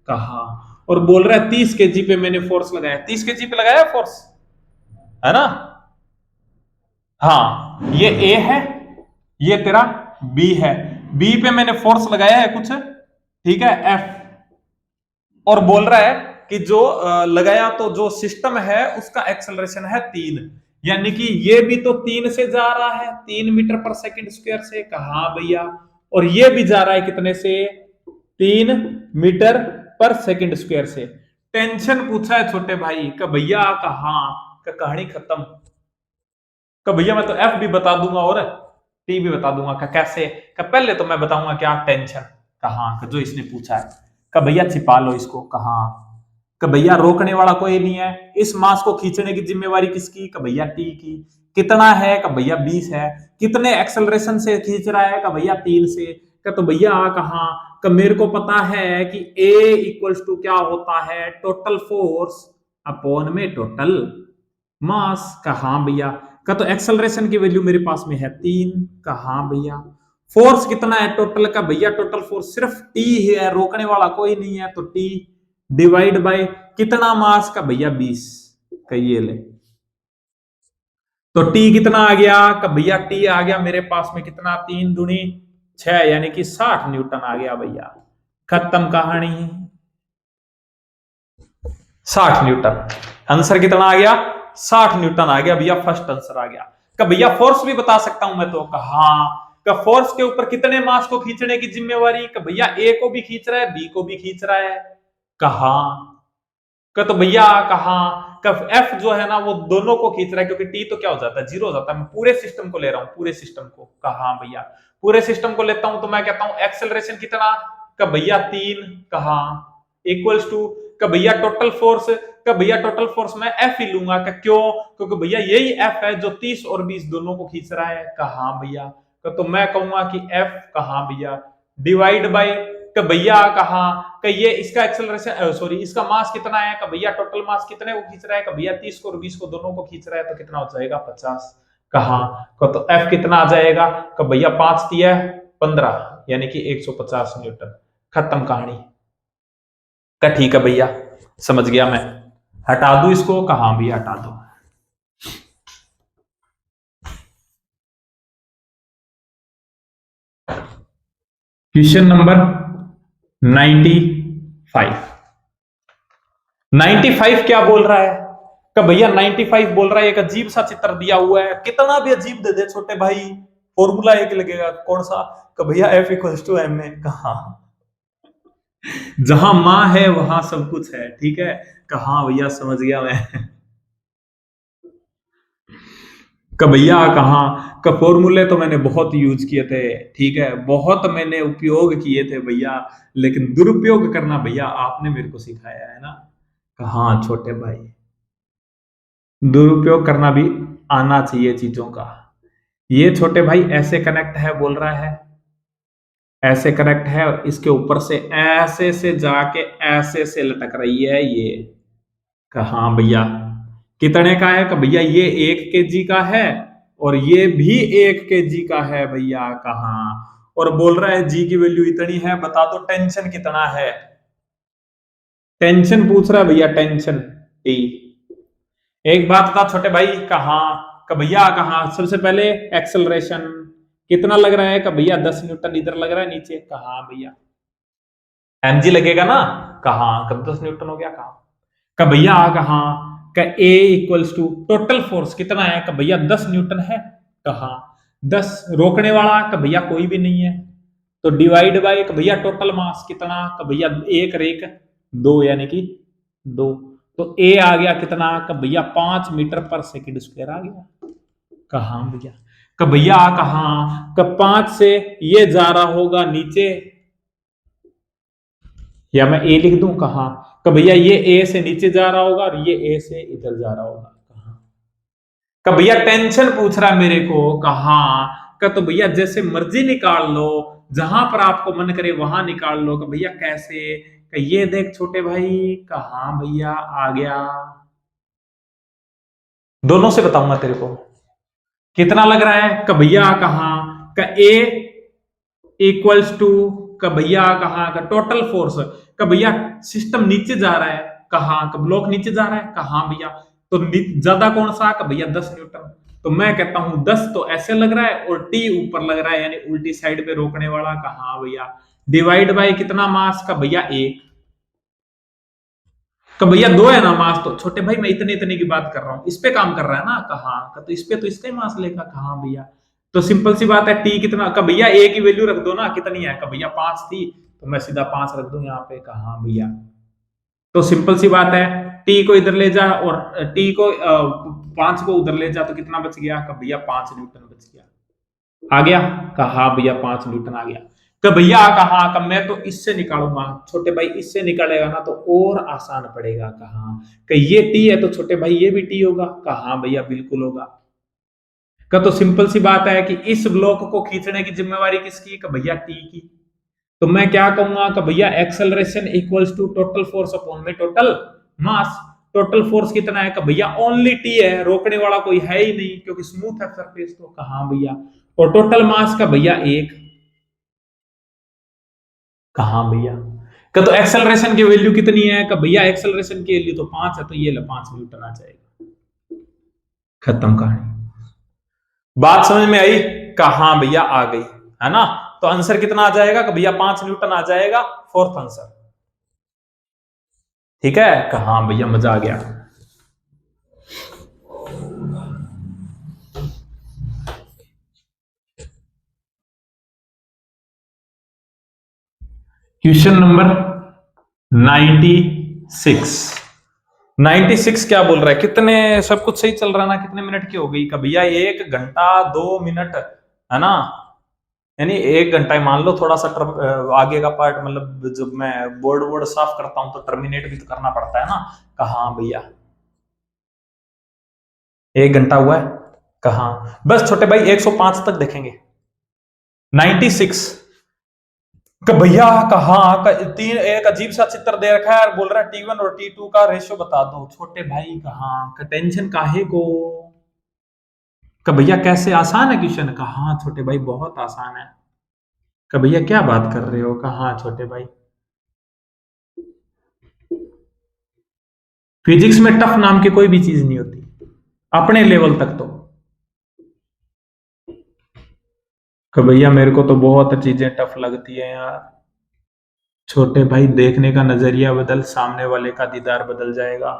कहा और बोल रहा है 30 kg पे मैंने फोर्स लगाया, 30 kg पे लगाया फोर्स, है ना? हाँ ये A है, ये तेरा बी है, बी पे मैंने फोर्स लगाया है कुछ, ठीक है, एफ, और बोल रहा है कि जो लगाया तो जो सिस्टम है उसका एक्सेलरेशन है 3, यानी कि ये भी तो 3 से जा रहा है, 3 मीटर पर सेकंड स्क्वायर से, कहा भैया, और ये भी जा रहा है कितने से, 3 मीटर पर सेकंड स्क्वायर से। टेंशन पूछा है छोटे भाई का भैया, कहा का कहानी खत्म, का भैया मैं तो एफ भी बता दूंगा और टी भी बता दूंगा, का कैसे, का पहले तो मैं बताऊंगा क्या टेंशन, कहा जो इसने पूछा है, का भैया छिपा लो इसको, कहा कि भैया रोकने वाला कोई नहीं है, इस मास को खींचने की जिम्मेवारी किसकी, कि भैया टी की, कितना है, कि भैया 20 है, कितने एक्सेलरेशन से खींच रहा है, कि भैया 3 से, का तो भैया कहा, कि मेरे को पता है कि ए इक्वल्स टू क्या होता है, टोटल फोर्स अपॉन में टोटल मास, कहा भैया, का तो एक्सेलरेशन की वैल्यू मेरे पास में है 3, कहा भैया, फोर्स कितना है टोटल का, भैया टोटल फोर्स सिर्फ टी है, रोकने वाला कोई नहीं है, तो टी डिवाइड बाय कितना मास का, भैया 20, का ये ले, तो टी कितना आ गया, का भैया टी आ गया मेरे पास में कितना, 3 दूनी 6, यानी कि 60 न्यूटन आ गया भैया, खत्म कहानी, 60 न्यूटन, आंसर कितना आ गया, 60 न्यूटन आ गया भैया, फर्स्ट आंसर आ गया। का भैया फोर्स भी बता सकता हूं मैं तो, कहा का फोर्स के ऊपर कितने मास को खींचने की जिम्मेवारी, का भैया ए को भी खींच रहा है, बी को भी खींच रहा है, कहा का तो भैया कहा का एफ जो है ना वो दोनों को खींच रहा है, क्योंकि टी तो क्या हो जाता है, 0 हो जाता है, मैं पूरे सिस्टम को ले रहा हूं, पूरे सिस्टम को, कहा भैया पूरे सिस्टम को लेता हूं, तो मैं कहता हूं एक्सेलरेशन कितना, का भैया 3, कहा इक्वल्स टू, का भैया टोटल फोर्स, का भैया टोटल फोर्स मैं एफ ही लूंगा, का क्यों, क्योंकि भैया यही एफ है जो 30 और 20 दोनों को खींच रहा है, कहा भैया, तो मैं कहूंगा कि एफ, कहा भैया डिवाइड बाय, का भैया कहा कि ये इसका एक्सेलरेशन सॉरी इसका मास कितना है, का भैया टोटल मास कितने को खींच रहा है, का भैया 30 को और 20 को दोनों को खींच रहा है, तो कितना हो जाएगा 50, कहा तो एफ कितना आ जाएगा, का भैया 5 दिया 15, यानी कि 150 न्यूटन, खत्म कहानी, का ठीक है भैया समझ गया मैं, हटा दू इसको, कहा भैया हटा दो। क्वेश्चन नंबर 95, 95 क्या बोल रहा है, कि भैया 95 बोल रहा है, एक अजीब सा चित्र दिया हुआ है, कितना भी अजीब दे दे छोटे भाई, फॉर्मूला एक लगेगा, कौन सा, कि भैया F equals to M A, कहा जहां मां है वहां सब कुछ है, ठीक है, कहा भैया समझ गया मैं, कि भैया कहा का फॉर्मूले तो मैंने बहुत यूज किए थे, ठीक है, बहुत मैंने उपयोग किए थे भैया, लेकिन दुरुपयोग करना भैया आपने मेरे को सिखाया है ना, कहा छोटे भाई दुरुपयोग करना भी आना चाहिए चीजों का, ये छोटे भाई ऐसे कनेक्ट है बोल रहा है, ऐसे कनेक्ट है, और इसके ऊपर से ऐसे से जाके ऐसे से लटक रही है ये, कहा भैया कितने का है, का भैया ये 1 kg का है, और ये भी 1 kg का है भैया, कहा, और बोल रहा है जी की वैल्यू इतनी है, बता दो टेंशन कितना है, टेंशन पूछ रहा है भैया, टेंशन टी, एक बात बता छोटे भाई, कहा का भैया, कहा सबसे पहले एक्सेलरेशन कितना लग रहा है, का भैया 10 न्यूटन इधर लग रहा है नीचे, कहा भैया एमजी लगेगा ना, कहा कब 10 न्यूटन हो गया, कहा का भैया, कहा का A equals to total force कितना है, का भैया 10 न्यूटन है, कहा 10, रोकने वाला का भैया कोई भी नहीं है, तो डिवाइड बाय, का भैया टोटल मास कितना, का भैया 1 रेक 2, यानी कि 2, तो ए आ गया कितना, का भैया 5 मीटर पर सेकंड स्क्वायर आ गया, कहा भैया, का भैया कहा का 5 से ये जा रहा होगा नीचे, या मैं ए लिख दूं, कहा का भैया ये ए से नीचे जा रहा होगा, और ये ए से इधर जा रहा होगा, कहा का भैया टेंशन पूछ रहा है मेरे को, कहा का तो भैया जैसे मर्जी निकाल लो, जहां पर आपको मन करे वहां निकाल लो, का भैया कैसे, का ये देख छोटे भाई, कहा भैया आ गया, दोनों से बताऊंगा तेरे को कितना लग रहा है, का भैया कहा का ए इक्वल्स टू, का भैया कहा का टोटल फोर्स, का भैया सिस्टम नीचे जा रहा है, कहा का ब्लॉक नीचे जा रहा है, कहा भैया तो ज्यादा कौन सा, का भैया 10 न्यूटन, तो मैं कहता हूं 10 तो ऐसे लग रहा है और टी ऊपर लग रहा है, यानी उल्टी साइड पे रोकने वाला। कहा भैया डिवाइड बाय कितना मास का भैया 1 का भैया 2 है ना मास। तो छोटे भाई मैं इतने इतने की बात कर रहा हूं, इस पे काम कर रहा है ना। कहा का तो इस पे तो इसका ही मास लेगा। कहा भैया तो सिंपल सी बात है, टी कितना का भैया ए की वैल्यू रख दो ना, कितनी है का भैया 5 थी, तो मैं सीधा 5 रख दूं यहाँ पे। कहा भैया तो सिंपल सी बात है, टी को इधर ले जा और टी को 5 को उधर ले जा, तो कितना बच गया का भैया 5 न्यूटन बच गया। आ गया। कहा भैया 5 न्यूटन आ गया। कि भैया कहा का मैं तो इससे निकालूंगा। छोटे भाई इससे निकालेगा ना तो और आसान पड़ेगा। कहा कि ये टी है तो छोटे भाई ये भी टी होगा। कहा भैया बिल्कुल होगा। का तो सिंपल सी बात है कि इस ब्लॉक को खींचने की जिम्मेवारी किसकी, का भैया टी की। तो मैं क्या कहूंगा कि भैया acceleration equals to total force upon में टोटल मास। टोटल फोर्स कितना है, कि भैया ओनली टी है, रोकने वाला कोई है ही नहीं क्योंकि स्मूथ है सरफेस। तो कहा भैया और टोटल मास का भैया 1। कहा भैया का तो एक्सेलरेशन की वैल्यू कितनी है, का भैया एक्सेलरेशन की वैल्यू तो 5 है, तो ये 5 न्यूटन आ जाएगा। खत्म कहानी। बात समझ में आई। कहा भैया आ गई है ना। तो आंसर कितना आ जाएगा, कि भैया 5 न्यूटन आ जाएगा, फोर्थ आंसर। ठीक है। कहा भैया मजा आ गया। Question number 96। 96 क्या बोल रहा है, कितने सब कुछ सही चल रहा है ना, कितने मिनट की हो गई का भैया 1 घंटा 2 मिनट है ना। यानी 1 घंटा ही मान लो, थोड़ा सा आगे का पार्ट मतलब जब मैं बोर्ड बोर्ड साफ करता हूं तो टर्मिनेट भी तो करना पड़ता है ना। कहा भैया 1 घंटा हुआ है। कहा बस छोटे भाई 105 तक देखेंगे। 96 का भैया कहा का तीन एक अजीब सा चित्र दे रखा है और बोल रहा है T1 और T2 का रेशियो बता दो। छोटे भाई कहा का टेंशन काहे को, का भैया कैसे, आसान है क्वेश्चन। कहा छोटे भाई बहुत आसान है। का भैया क्या बात कर रहे हो। कहा छोटे भाई फिजिक्स में टफ नाम की कोई भी चीज नहीं होती अपने लेवल तक। तो कि भैया मेरे को तो बहुत चीजें टफ लगती है यार। छोटे भाई देखने का नजरिया बदल, सामने वाले का दीदार बदल जाएगा।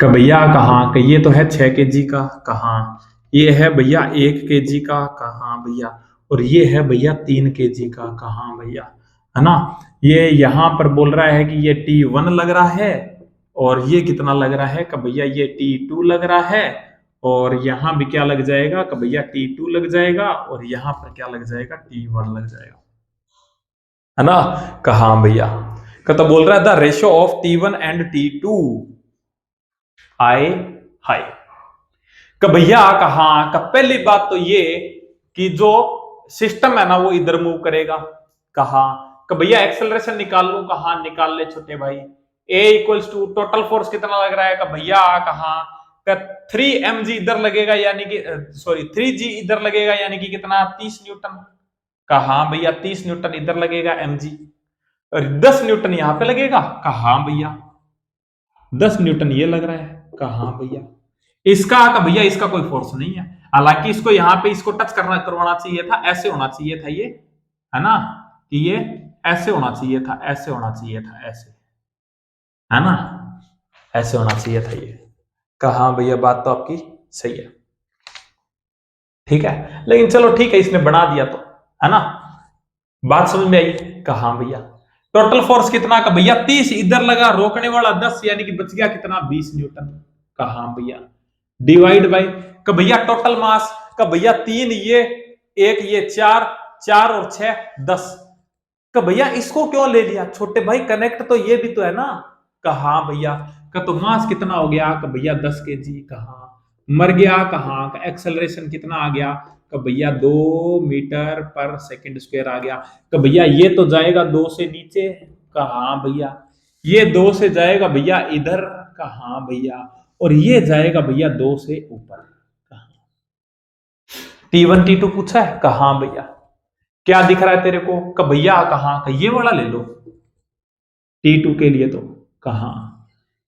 कि भैया कहा कि ये तो है 6 kg का। कहा ये है भैया 1 kg का। कहा भैया और ये है भैया 3 kg का। कहा भैया है ना। ये यहां पर बोल रहा है कि ये T1 लग रहा है और ये कितना लग रहा है, कि भैया ये T2 लग रहा है। और यहां भी क्या लग जाएगा, कि भैया T2 लग जाएगा और यहां पर क्या लग जाएगा, T1 लग जाएगा, है ना। कहा भैया का तो बोल रहा है the ratio of T1 and T2 आए हाय। कि भैया कहा का पहली बात तो ये कि जो सिस्टम है ना वो इधर मूव करेगा। कहा कि भैया एक्सेलरेशन निकाल लो। कहा निकाल ले छोटे भाई। ए इक्वल्स टू टोटल फोर्स कितना लग रहा है, कि भैया कहा का 3 mg इधर लगेगा यानी कि सॉरी 3g इधर लगेगा यानी कि कितना 30 न्यूटन। कहा भैया 30 न्यूटन इधर लगेगा mg और 10 न्यूटन यहां पे लगेगा। कहा भैया 10 न्यूटन ये लग रहा है। कहा भैया इसका, का भैया इसका कोई फोर्स नहीं है। हालांकि इसको यहाँ पे इसको टच करवाना चाहिए था, ऐसे होना चाहिए था ये, है ना। कि ये ऐसे होना चाहिए था, ऐसे होना चाहिए था, ऐसे, है ना, ऐसे होना चाहिए था ये। कहा भैया बात तो आपकी सही है। ठीक है लेकिन चलो ठीक है, इसने बना दिया तो, है ना। बात समझ में आई। कहा भैया टोटल फोर्स कितना, का भैया 30 इधर लगा, रोकने वाला 10 यानी कि बच गया कितना 20 न्यूटन। कहा भैया डिवाइड बाय, का भैया टोटल मास, का भैया 3 ये 1 ये 4 4 और 6 10। का भैया इसको क्यों ले लिया छोटे भाई, कनेक्ट तो ये भी तो है ना। कहा भैया का तो मास कितना हो गया, का भैया 10 kg। कहा मर गया। कहा का एक्सेलरेशन कितना आ गया, का भैया 2 मीटर पर सेकंड स्क्वायर आ गया। का भैया ये तो जाएगा 2 से नीचे। कहा भैया ये 2 से जाएगा भैया इधर। कहा भैया और ये जाएगा भैया 2 से ऊपर। T1 T2 पूछा है। कहा भैया क्या दिख रहा है तेरे को? कि भैया कहाँ का, ये वाला ले लो T2 के लिए। तो कहाँ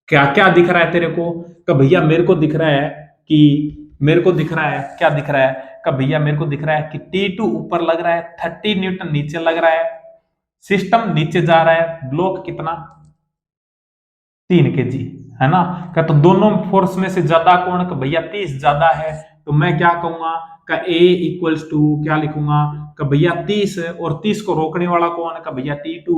क्या क्या दिख रहा है तेरे को? कि भैया मेरे को दिख रहा है कि मेरे को दिख रहा है, क्या दिख रहा है? कि भैया मेरे को दिख रहा है कि T2 ऊपर लग रहा है, 30 न्यूटन नीचे लग रहा है, सिस्टम नीचे जा रहा है, ब्लॉक कितना 3 kg, है ना? क्या तो दोनों फोर्स में से ज्यादा कौन? का भैया 30 ज्यादा है। तो मैं क्या कहूंगा का A इक्वल्स टू क्या लिखूंगा का भैया 30, और 30 को रोकने वाला कौन? का भैया T2।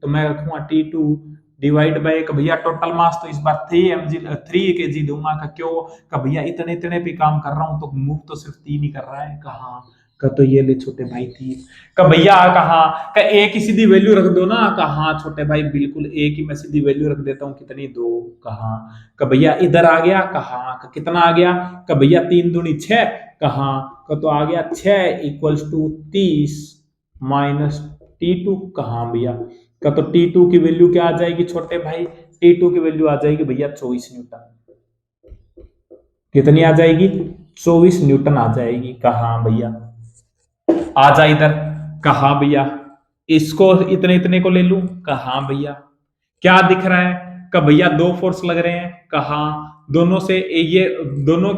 तो मैं रखूंगा T2 डिवाइड बाय का भैया टोटल मास, तो इस बार 3 kg दूंगा। का क्यों? का भैया इतने इतने पे काम कर रहा हूं, तो मूव तो सिर्फ 3 ही कर रहा है। कहाँ का? तो ये ले छोटे भाई 3। का भैया कहाँ का ए की सीधी वैल्यू रख दो ना। कहाँ छोटे भाई, बिल्कुल ए की मैं सीधी वैल्यू रख देता हूँ, कितनी 2। कहाँ का भैया इधर आ गया। कहाँ का कितना आ गया? का भैया 3 दूनी 6। कहाँ का तो आ गया 6 इक्वल्स टू 30 माइनस T2। कहाँ भैया का तो T2 की वैल्यू क्या आ जाएगी छोटे भाई? T2 की वैल्यू आ जाएगी भैया 24 न्यूटन। कितनी आ जाएगी? 24 न्यूटन आ जाएगी। कहाँ भैया आ जा इधर। कहा भैया इसको इतने इतने को ले लूं। कहा भैया क्या दिख रहा है? का भैया दो फोर्स लग रहे हैं। कहा दोनों से ये दोनों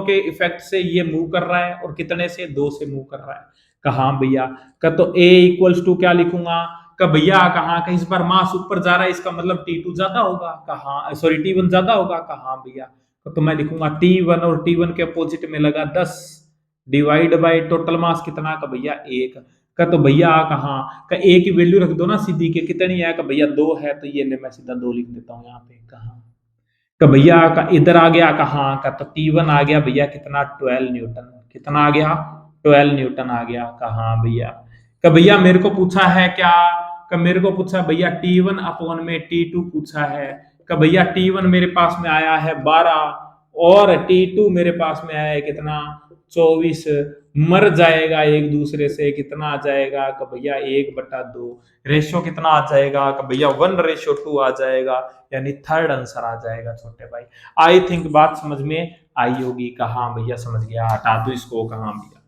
के इफेक्ट से ये मूव कर रहा है, और कितने से? 2 से मूव कर रहा है। कहा भैया का तो A इक्वल्स टू क्या लिखूंगा? का भैया कहा का इस बार मास ऊपर जा रहा है, इसका मतलब T2 ज्यादा होगा। कहा सॉरी T1 ज्यादा होगा। कहा भैया तो मैं लिखूंगा T1, और T1 के अपोजिट में लगा 10 डिवाइड बाय टोटल मास कितना? का भैया 1। का तो भैया कहाँ का ए की वैल्यू रख दो ना सीधी के, कितनी है? का भैया 2 है। तो ये ले मैं सीधा 2 लिख देता हूँ यहाँ पे। कहाँ का भैया का इधर आ गया। कहाँ का तो T1 आ गया भैया कितना? 12 न्यूटन। कितना आ गया? 12 न्यूटन आ गया। कहाँ भैया का भैया मेरे को पूछा है क्या? का मेरे को पूछा भैया T1 अपॉन में T2 पूछा है। का भैया T1 मेरे पास में आया है 12, और T2 मेरे पास में आया है कितना? 24। मर जाएगा एक दूसरे से, कितना आ जाएगा? का भैया 1/2। रेशियो कितना आ जाएगा? का भैया 1:2 आ जाएगा, यानी थर्ड आंसर आ जाएगा छोटे भाई। आई थिंक बात समझ में आई होगी। कहाँ भैया समझ गया, हटा दो इसको। कहाँ भैया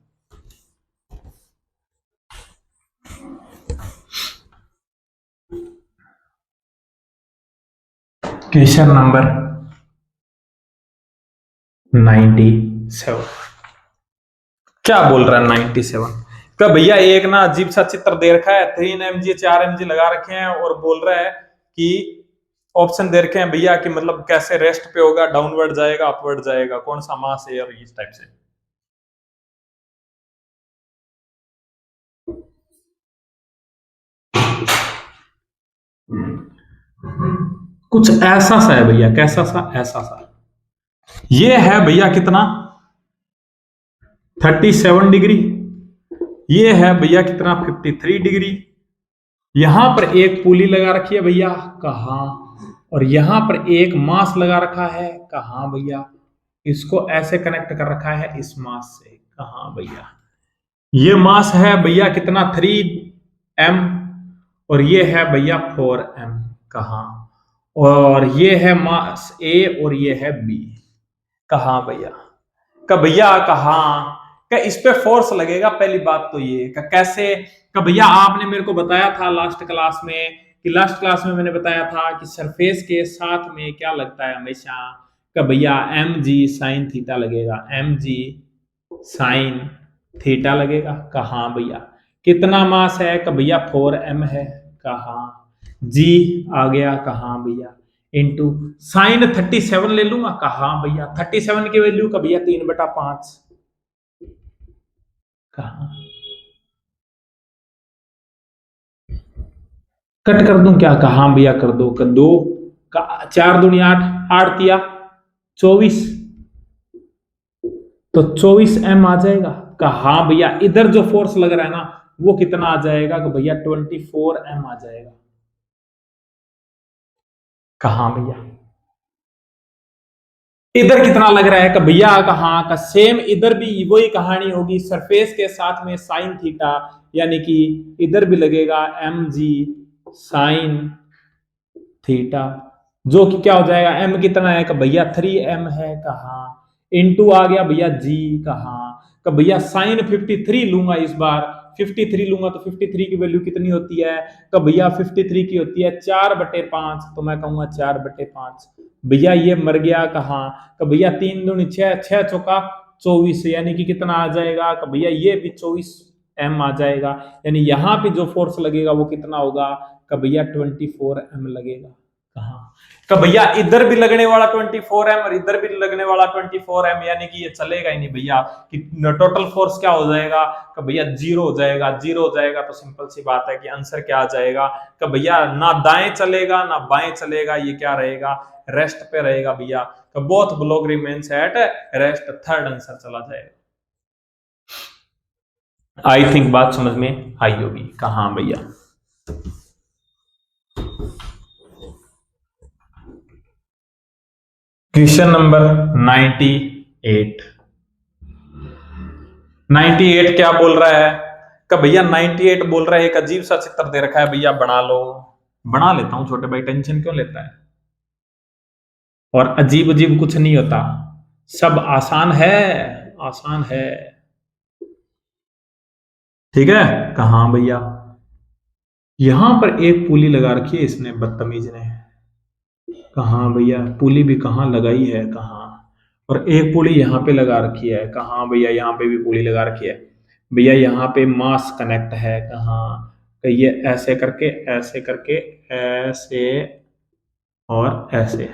क्वेश्चन नंबर 97 क्या बोल रहा है? 97 का भैया एक ना अजीब सा चित्र दे रखा है, 3 mg 4 mg लगा रखे हैं, और बोल रहा है कि ऑप्शन दे रखे हैं भैया कि मतलब कैसे रेस्ट पे होगा, डाउनवर्ड जाएगा, अपवर्ड जाएगा, कौन सा मास है, और इस टाइप से। कुछ ऐसा सा है भैया, कैसा सा? ऐसा सा। ये है भैया कितना? 37 डिग्री। ये है भैया कितना? 53 डिग्री। यहां पर एक पुली लगा रखी है भैया। कहाँ? और यहां पर एक मास लगा रखा है। कहाँ भैया? इसको ऐसे कनेक्ट कर रखा है इस मास से। कहाँ भैया? ये मास है भैया कितना? 3m, और ये है भैया 4m। कहाँ? और ये है मास A, और ये है B। कहाँ भैया? का भैया कहाँ का इस पे फोर्स लगेगा? पहली बात तो ये का कैसे? का भैया आपने मेरे को बताया था लास्ट क्लास में, कि लास्ट क्लास में मैंने बताया था कि सरफेस के साथ में क्या लगता है हमेशा? का भैया mg साइन थीटा लगेगा। mg साइन थीटा लगेगा। कहाँ भैया कितना मास है? का भैया 4m है। कहाँ g आ गया। कहाँ भैया इंटू साइन 37 ले लूंगा। कहाँ भैया 37 की वैल्यू का भैया 3/5। कहाँ कट कर दूं क्या? कहाँ भैया कर दो। कर दो का 4 दूनी 8, 8 तिया 24, तो 24m आ जाएगा। कहाँ भैया इधर जो फोर्स लग रहा है ना, वो कितना आ जाएगा? कि भैया 24m आ जाएगा। कहाँ भैया इधर कितना लग रहा है? कि भैया कहाँ का सेम इधर भी वही कहानी होगी, सरफेस के साथ में साइन थीटा, यानी कि इधर भी लगेगा mg साइन थीटा, जो कि क्या हो जाएगा? m कितना है? कि भैया 3m है। कहाँ इनटू आ गया भैया g। कहाँ का भैया साइन 53 लूंगा इस बार, 53 लूंगा तो 53 की वैल्यू कितनी होती है? तो भैया 53 की होती है 4/5, तो मैं कहूंगा 4/5। भैया ये मर गया कहाँ? तो भैया 3 दूनी 6, 6 चौका 24, यानी कि कितना आ जाएगा? तो भैया ये भी 24 एम आ जाएगा, यानी यहाँ पे जो फोर्स लगेगा वो कितना होगा? तो भैया 24 एम लगेगा। कहाँ? तो भैया इधर भी लगने वाला 24 एम और इधर भी लगने वाला 24 एम, यानी कि ये चलेगा ही नहीं भैया। कि टोटल फोर्स क्या हो जाएगा? कि भैया 0 हो जाएगा। 0 हो जाएगा तो सिंपल सी बात है कि आंसर क्या आ जाएगा? कि भैया ना दाएं चलेगा ना बाएं चलेगा, ये क्या रहेगा? रेस्ट पे रहेगा भैया। तो both block remains at rest, third answer चला जाएगा। आई थिंक बात समझ में आई होगी। कहाँ भैया? Question number 98। 98 क्या बोल रहा है? कि भैया 98 बोल रहा है, एक अजीब सा चित्र दे रखा है भैया, बना लो। बना लेता हूं छोटे भाई, टेंशन क्यों लेता है? और अजीब अजीब कुछ नहीं होता, सब आसान है, आसान है। ठीक है। कहाँ भैया? यहां पर एक पुली लगा रखी है इसने, बदतमीज ने। कहाँ भैया? पुली भी कहाँ लगाई है? कहाँ? और एक पुली यहाँ पे लगा रखी है। कहाँ भैया? यहाँ पे भी पुली लगा रखी है भैया। यहाँ पे मास कनेक्ट है। कहाँ? तो ये ऐसे करके, ऐसे करके, ऐसे और ऐसे।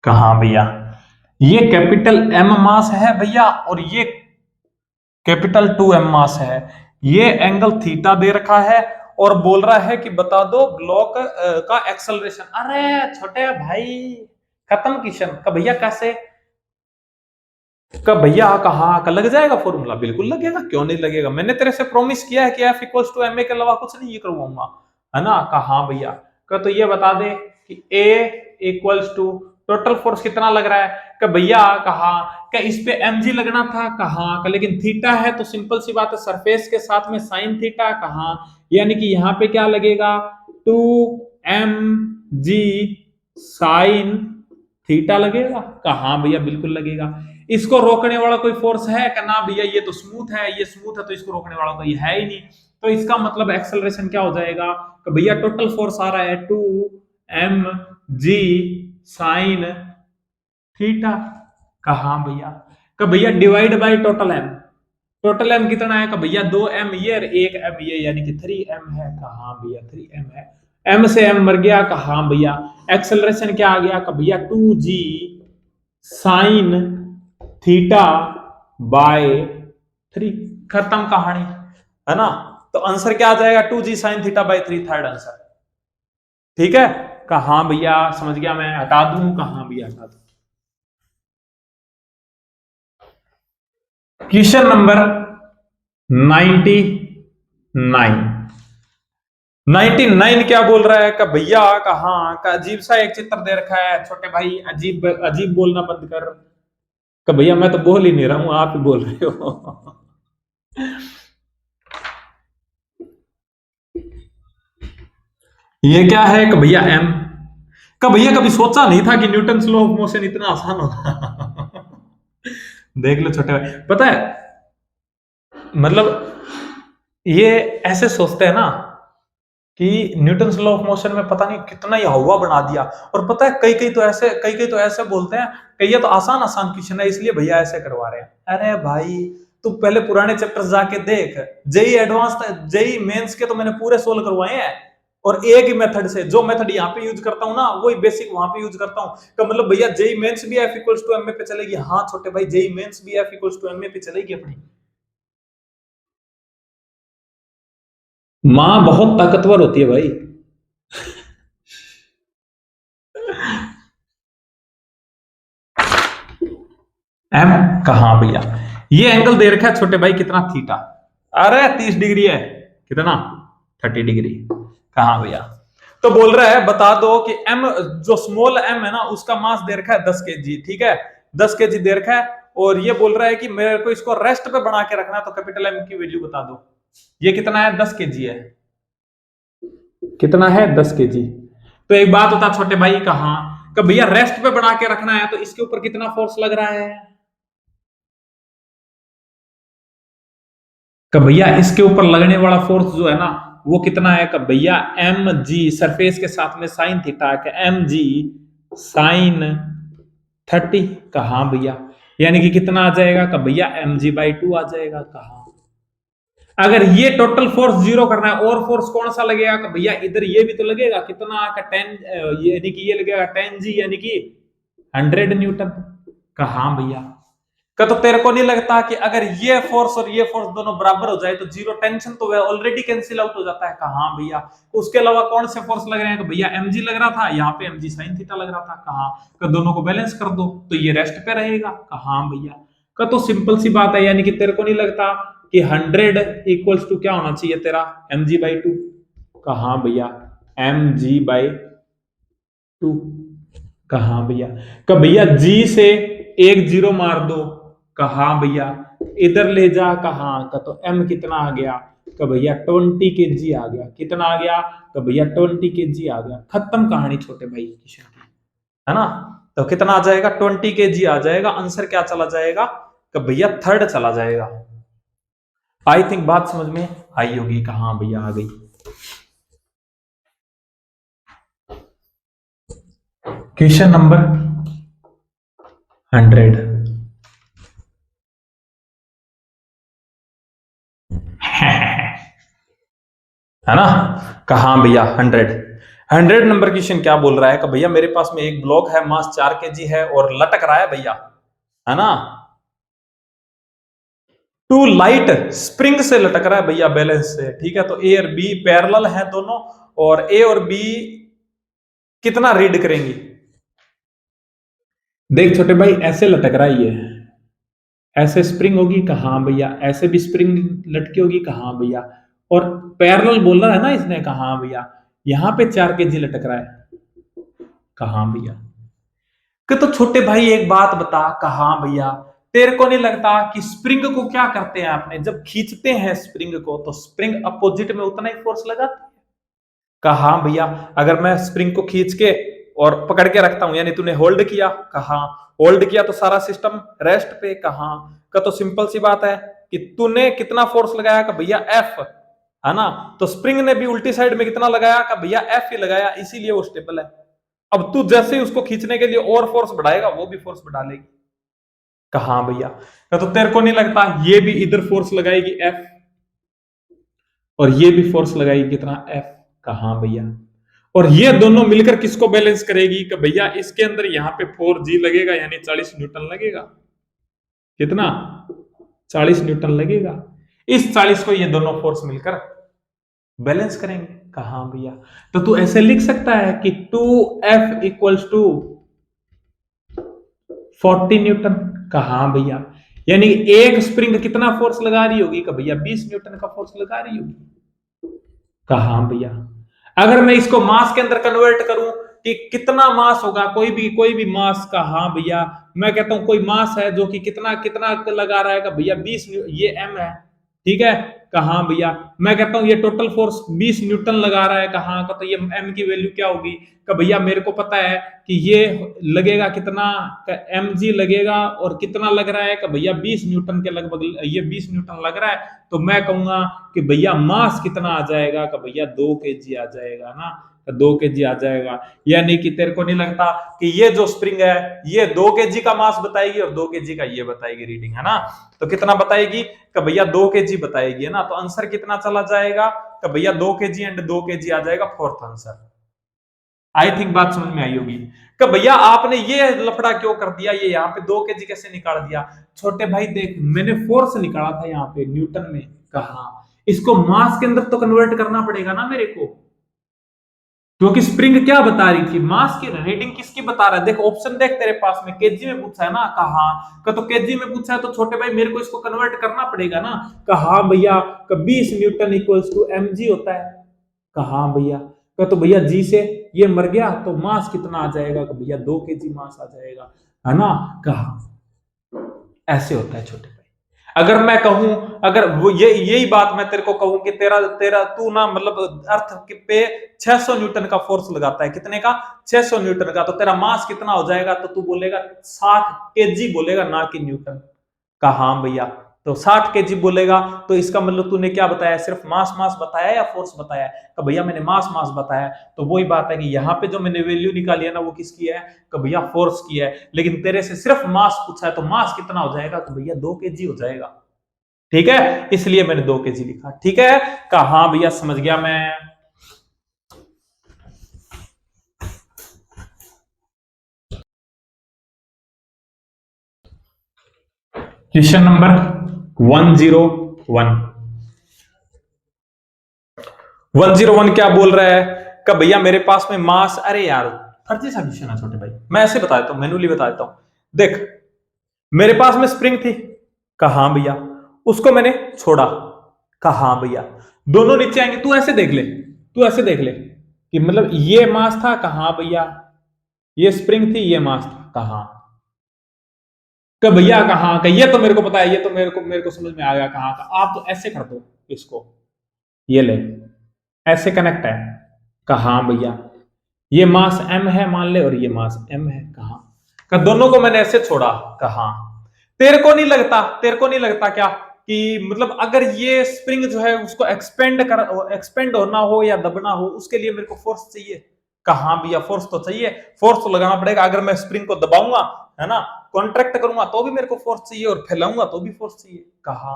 कहाँ भैया? ये कैपिटल एम मास है भैया, और ये कैपिटल 2m मास है। ये एंगल थीटा दे रखा है और बोल रहा है कि बता दो ब्लॉक का एक्सेलरेशन। अरे छोटे भाई, खत्म क्वेश्चन का भैया। कैसे? का भैया कहा का लग जाएगा फॉर्मूला? बिल्कुल लगेगा, क्यों नहीं लगेगा? मैंने तेरे से प्रॉमिस किया है कि F equals to M A के अलावा कुछ नहीं ये करवाऊंगा, है ना? कहा भैया? का तो ये बता दे कि A equals to total force कितना लग रहा है? का भैया कहा का इस पे mg लगना था। कहा का लेकिन थीटा है तो सिंपल सी बात है, सरफेस के साथ में साइन थीटा। कहा यानी कि यहाँ पे क्या लगेगा? 2mg साइन थीटा लगेगा। कहा भैया? बिल्कुल लगेगा। इसको रोकने वाला कोई फोर्स है क्या? ना भैया, ये तो स्मूथ है, ये स्मूथ है तो इसको रोकने वाला कोई है ही नहीं। तो इसका मतलब एक्सेलरेशन क्या हो जाएगा? कि भैया टोटल फोर्स आ रहा है 2mg साइन थीटा। कहा भैया? कि भैया divide by total M. Total M कितना है? कि भैया 2m ये और 1m ये, यानी कि 3m है। कहा भैया? 3m है। m से m मर गया। कहा भैया? एक्सेलरेशन क्या आ गया? कि भैया 2g साइन थीटा बाय 3। खत्म कहानी, है ना? तो आंसर क्या आ जाएगा? 2g sine theta by 3, third answer. ठीक है। कहा भैया? समझ गया मैं, हटा दूं? कहा भैया? हटा दूं। Question number 99। 99 क्या बोल रहा है? का भैया कहा का अजीब सा एक चित्र दे रखा है। छोटे भाई अजीब अजीब बोलना बंद कर। का भैया मैं तो बोल ही नहीं रहा हूं, आप ही बोल रहे हो। ये क्या है? कि भैया एम। का भैया कभी सोचा नहीं था कि न्यूटन लॉ ऑफ मोशन इतना आसान होगा। देख लो छोटे भाई, पता है मतलब ये ऐसे सोचते हैं ना कि न्यूटन लॉ ऑफ मोशन में पता नहीं कितना ही हवा बना दिया। और पता है कई कई तो ऐसे बोलते हैं कि ये तो आसान आसान क्वेश्चन है इसलिए भैया ऐसे करवा रहे हैं। अरे भाई तू पहले पुराने चैप्टर जाके देख। जेई एडवांस, जेई मेंस के तो मैंने पूरे सोल्व करवाए हैं, और एक ही मेथड से, जो मेथड यहाँ पे यूज करता हूँ ना वही बेसिक वहां पे यूज करता हूँ। तो मतलब भैया जेई मेंस भी F equals to M A पे चलेगी। हाँ छोटे भाई, जेई मेंस भी F equals to M A पे चलेगी अपनी। माँ बहुत ताकतवर होती है भाई। एम। कहा भैया? ये एंगल दे रखा है छोटे भाई, कितना? थीटा। अरे 30 डिग्री है। कितना? 30 डिग्री। कहा भैया? तो बोल रहा है बता दो कि एम, जो स्मॉल एम है ना, उसका मास दे रखा है 10 केजी। ठीक है, 10 केजी दे रखा है। और ये बोल रहा है कि मेरे को इसको रेस्ट पे बना के रखना है, तो कैपिटल एम की वैल्यू बता दो। ये कितना है? 10 केजी है। कितना है? 10 केजी। तो एक बात बता छोटे भाई, कहा कि भैया रेस्ट पे बना के रखना है तो इसके ऊपर कितना फोर्स लग रहा है? कि भैया इसके ऊपर लगने वाला फोर्स जो है ना वो कितना है, कि भैया एम जी सरफेस के साथ में साइन थीटा है, एम जी साइन 30। कहा भैया, यानी कि कितना आ जाएगा, कि भैया एम जी बाई 2 आ जाएगा। कहा अगर ये टोटल फोर्स जीरो करना है और फोर्स कौन सा लगेगा, कि भैया इधर ये भी तो लगेगा, कितना का 10, यानी कि ये लगेगा 10 जी, यानी कि 100 न्यूटन। कहा भैया, का तो तेरे को नहीं लगता कि अगर ये फोर्स और ये फोर्स दोनों बराबर हो जाए तो जीरो टेंशन तो वह ऑलरेडी कैंसिल आउट हो जाता है। कहा भैया, उसके अलावा कौन से फोर्स लग रहे हैं, कि भैया एमजी लग रहा था, यहाँ पे एमजी साइन थीटा लग रहा था। कहा कि दोनों को बैलेंस कर दो तो ये रेस्ट पे रहेगा। कहा भैया, का तो सिंपल सी बात है, यानी कि तेरे को नहीं लगता कि 100 इक्वल्स टू क्या होना चाहिए तेरा, एम जी बाई 2। कहा भैया, एम जी बाई 2। कहा भैया, का भैया जी से एक जीरो मार दो। कहा भैया, इधर ले जा। कहा का तो एम कितना आ गया, का भैया 20 के जी आ गया। कितना आ गया, का भैया 20 के जी आ गया। खत्म कहानी छोटे भाई किशन की, है ना। तो कितना आ जाएगा, 20 के जी आ जाएगा। आंसर क्या चला जाएगा, कि भैया थर्ड चला जाएगा। आई थिंक बात समझ में आई होगी। कहा भैया आ गई। क्वेश्चन नंबर 100 है ना। कहा भैया 100 नंबर क्वेश्चन क्या बोल रहा है, कि भैया मेरे पास में एक ब्लॉक है, मास 4 केजी है और लटक रहा है भैया, है ना। टू लाइट स्प्रिंग से लटक रहा है भैया, बैलेंस से। ठीक है, तो ए और बी पैरेलल है दोनों, और ए और बी कितना रीड करेंगी। देख छोटे भाई, ऐसे लटक रहा है ये, ऐसे स्प्रिंग होगी। कहा भैया, ऐसे भी स्प्रिंग लटकी होगी। कहा भैया, और पैरेलल बोल रहा है ना इसने। कहा भैया, यहां पे 4 केजी लटक रहा है। कहा भैया, कि तो छोटे भाई एक बात बता। कहा भैया, तेरे को नहीं लगता कि स्प्रिंग को क्या करते हैं आपने, जब खींचते हैं स्प्रिंग को तो स्प्रिंग अपोजिट में उतना ही फोर्स लगाती है। कहा भैया, अगर मैं स्प्रिंग को खींच के और पकड़ के रखता हूं, यानी तूने होल्ड किया। कहा होल्ड किया तो सारा सिस्टम रेस्ट पे। कहा का तो सिंपल सी बात है कि तूने कितना फोर्स लगाया, का भैया एफ, है ना। तो स्प्रिंग ने भी उल्टी साइड में कितना लगाया, का भैया एफ ही लगाया, इसीलिए वो स्टेबल है। अब तू जैसे ही उसको खींचने के लिए और फोर्स बढ़ाएगा, वो भी फोर्स बढ़ा लेगी। कहा भैया, तो तेरे को नहीं लगता ये भी इधर फोर्स लगाएगी एफ, और ये भी फोर्स लगाएगी कितना, एफ। कहा भैया, और ये दोनों मिलकर किसको बैलेंस करेगी, कि भैया इसके अंदर यहाँ पे 4G लगेगा, यानी 40 न्यूटन लगेगा। कितना, 40 न्यूटन लगेगा। इस 40 को ये दोनों फोर्स मिलकर बैलेंस करेंगे। कहा भैया, तो तू ऐसे लिख सकता है कि 2F इक्वल्स टू 40 न्यूटन। कहा भैया, यानी एक स्प्रिंग कितना फोर्स लगा रही होगी, कि भैया 20 न्यूटन का फोर्स लगा रही होगी। कहा भैया, अगर मैं इसको मास के अंदर कन्वर्ट करूं कि कितना मास होगा, कोई भी मास का। हाँ भैया, मैं कहता हूं कोई मास है जो कि कितना कितना लगा रहा है, का भैया 20, ये एम है। ठीक है। कहा भैया, मैं कहता हूं ये टोटल फोर्स 20 न्यूटन लगा रहा है। कहा का तो ये एम की वैल्यू क्या होगी, का भैया मेरे को पता है कि ये लगेगा कितना, एम जी लगेगा, और कितना लग रहा है, का भैया 20 न्यूटन के लगभग ये 20 न्यूटन लग रहा है। तो मैं कहूंगा कि भैया मास कितना आ जाएगा, का भैया 2 केजी आ जाएगा ना, 2 केजी आ जाएगा। यानी कि तेरे को नहीं लगता कि ये जो स्प्रिंग है ये 2 केजी का मास बताएगी और 2 केजी का ये बताएगी रीडिंग, है ना। तो कितना बताएगी, कि भैया 2 केजी बताएगी, है ना। तो आंसर कितना चला जाएगा, कि भैया 2 केजी एंड 2 केजी आ जाएगा, फोर्थ आंसर। आई थिंक बात समझ में आई होगी, कि भैया आपने ये लफड़ा क्यों कर दिया, ये यहाँ पे 2 केजी कैसे निकाल दिया। छोटे भाई देख, मैंने फोर्स निकाला था यहाँ पे न्यूटन में। कहा इसको मास के अंदर तो कन्वर्ट करना पड़ेगा ना मेरे को, क्योंकि स्प्रिंग क्या बता रही थी, मास की रीडिंग किसकी बता रहा है। देख ऑप्शन देख, तेरे पास में केजी में पूछा है ना। कहा का तो केजी में पूछा है, तो छोटे भाई मेरे को इसको कन्वर्ट करना पड़ेगा ना। कहा भैया, का 20 newton equals to M G होता है। कहा भैया, का तो भैया जी से ये मर गया तो मास कितना आ जाएगा, कि भैया 2 केजी मास आ जाएगा, है ना। कहा ऐसे होता है छोटे भाई। अगर मैं कहूं, अगर वो ये यही बात मैं तेरे को कहूं कि तेरा तेरा तू ना मतलब अर्थ पे 600 न्यूटन का फोर्स लगाता है, कितने का, 600 न्यूटन का, तो तेरा मास कितना हो जाएगा, तो तू बोलेगा 60 केजी बोलेगा, ना कि न्यूटन। कहा हाँ भैया, तो 60 केजी बोलेगा तो इसका मतलब तूने क्या बताया, सिर्फ मास मास बताया या फोर्स बताया? कि भैया मैंने मास मास बताया। तो वही बात है कि यहाँ पे जो मैंने वैल्यू निकाली है ना वो किसकी है? कि भैया फोर्स की है। लेकिन तेरे से सिर्फ मास पूछा है तो मास कितना हो जाएगा? तो भैया 2 केजी हो जाएगा। ठीक है, इसलिए मैंने 2 केजी लिखा। ठीक है, कहा हाँ भैया समझ गया मैं। Question number 101। 101 क्या बोल रहा है? कि भैया मेरे पास में मास, अरे यार फर्जी सा क्वेश्चन है छोटे भाई, मैं ऐसे बता देता हूं, मैनुअली बता देता हूं। देख, मेरे पास में स्प्रिंग थी, कहा हाँ भैया, उसको मैंने छोड़ा, कहा हाँ भैया, दोनों नीचे आएंगे। तू ऐसे देख ले, तू ऐसे देख ले कि मतलब ये मास था, कहा हाँ भैया, ये स्प्रिंग थी, ये मास था, कहा कि भैया कहा का, ये तो मेरे को पता है, ये तो मेरे को समझ में आ गया कहाँ का। आप तो ऐसे कर दो इसको, ये ले, ऐसे कनेक्ट है, कहा हाँ भैया, ये मास m है मान ले और ये मास m है, कहा का दोनों को मैंने ऐसे छोड़ा, कहा तेरे को नहीं लगता क्या कि मतलब अगर ये स्प्रिंग जो है उसको एक्सपेंड होना हो या दबना हो, उसके लिए मेरे को फोर्स चाहिए? कहा भैया फोर्स तो चाहिए, फोर्स तो लगाना पड़ेगा। अगर मैं स्प्रिंग को दबाऊंगा, है ना, कॉन्ट्रैक्ट करूंगा तो भी मेरे को फोर्स चाहिए, और फैलाऊंगा तो भी फोर्स चाहिए, कहा।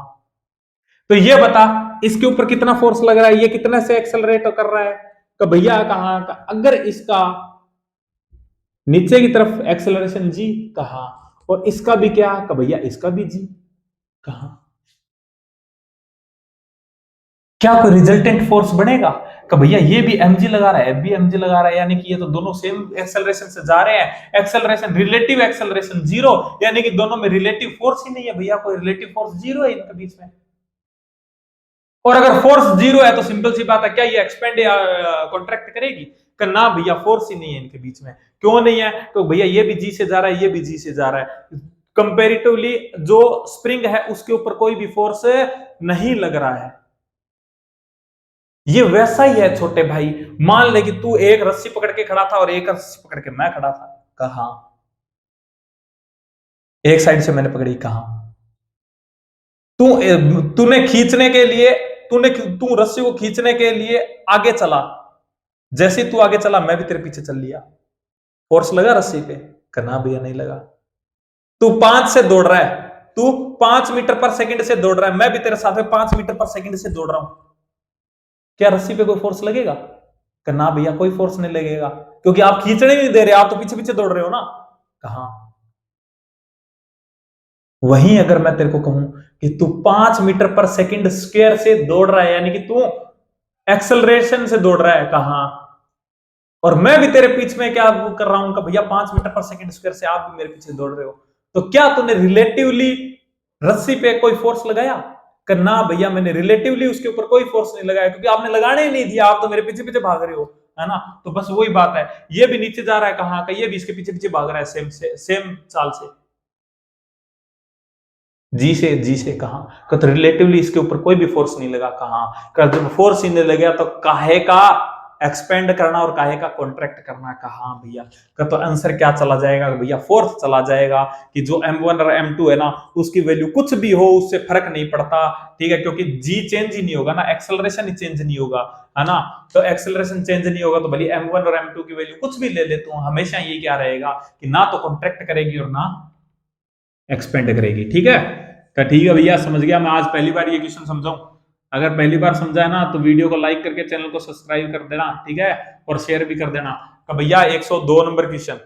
तो ये बता, इसके ऊपर कितना फोर्स लग रहा है, ये कितने से एक्सेलरेट कर रहा है? कि भैया कहा अगर इसका नीचे की तरफ एक्सेलरेशन जी, कहा, और इसका भी क्या, कि भैया इसका भी जी, कहा। क्या कोई रिजल्टेंट फोर्स बनेगा? कि भैया ये भी mg लगा रहा है, एफ भी mg लगा रहा है, यानी कि ये तो दोनों सेम एक्सेलरेशन से जा रहे हैं। एक्सेलरेशन, रिलेटिव एक्सेलरेशन जीरो, यानी कि दोनों में रिलेटिव फोर्स ही नहीं है भैया, कोई रिलेटिव फोर्स जीरो है इनके बीच में। और अगर फोर्स जीरो है तो सिंपल सी बात है, क्या ये एक्सपेंड या कॉन्ट्रैक्ट करेगी? कि ना भैया फोर्स ही नहीं है इनके बीच में। क्यों नहीं है? तो भैया ये भी जी से जा रहा है, ये भी जी से जा रहा है, कंपेरेटिवली जो स्प्रिंग है उसके ऊपर कोई भी फोर्स नहीं लग रहा है। ये वैसा ही है छोटे भाई, मान ले कि तू एक रस्सी पकड़ के खड़ा था और एक रस्सी पकड़ के मैं खड़ा था, कहा एक साइड से मैंने पकड़ी, कहा तू तूने खींचने के लिए, तू रस्सी को खींचने के लिए आगे चला, जैसे तू आगे चला मैं भी तेरे पीछे चल लिया, फोर्स लगा रस्सी पे? करना भैया नहीं लगा। तू 5 से दौड़ रहा है, तू 5 मीटर पर सेकंड से दौड़ रहा है, मैं भी तेरे साथ में 5 मीटर पर सेकंड से दौड़ रहा हूं, क्या रस्सी पे कोई फोर्स लगेगा? करना भैया कोई फोर्स नहीं लगेगा, क्योंकि आप खींचने नहीं दे रहे, आप तो पीछे पीछे दौड़ रहे हो ना, कहा। वहीं अगर मैं तेरे को कहूं कि तू 5 मीटर पर सेकंड स्क्वायर से दौड़ रहा है, यानी कि तू एक्सेलरेशन से दौड़ रहा है, कहा, और मैं भी तेरे पीछे में क्या कर रहा हूं कि भैया 5 मीटर पर सेकंड स्क्वायर से आप भी मेरे पीछे दौड़ रहे हो, तो क्या तूने रिलेटिवली रस्सी पे कोई फोर्स लगाया? कि ना भैया मैंने रिलेटिवली उसके ऊपर कोई फोर्स नहीं लगाया, क्योंकि आपने लगाने ही नहीं दिया, आप तो मेरे पीछे पीछे भाग रहे हो, है ना। तो बस वही बात है, ये भी नीचे जा रहा है, कहाँ का, ये भी इसके पीछे पीछे भाग रहा है, सेम चाल से, जी से, कहा तो रिलेटिवली इसके ऊपर कोई भी फोर्स नहीं लगा, कहा जब फोर्स ही नहीं लगा तो काहे का एक्सपेंड करना और काहे का कॉन्ट्रैक्ट करना, कहा भैया का। तो आंसर क्या चला जाएगा भैया? फोर्स चला जाएगा, कि जो m1 और m2 है ना उसकी वैल्यू कुछ भी हो उससे फर्क नहीं पड़ता, ठीक है, क्योंकि जी चेंज ही नहीं होगा ना, एक्सेलरेशन ही चेंज नहीं होगा, है ना। तो एक्सेलरेशन चेंज नहीं होगा तो भले m1 और m2 की वैल्यू कुछ भी ले ले, तो हमेशा ये क्या रहेगा कि ना तो कॉन्ट्रैक्ट करेगी और ना एक्सपेंड करेगी, ठीक है। तो ठीक है भैया समझ गया, मैं आज पहली बार ये क्वेश्चन समझाऊं। अगर पहली बार समझा है ना तो वीडियो को लाइक करके चैनल को सब्सक्राइब कर देना, ठीक है, और शेयर भी कर देना। तो भैया 102 नंबर क्वेश्चन,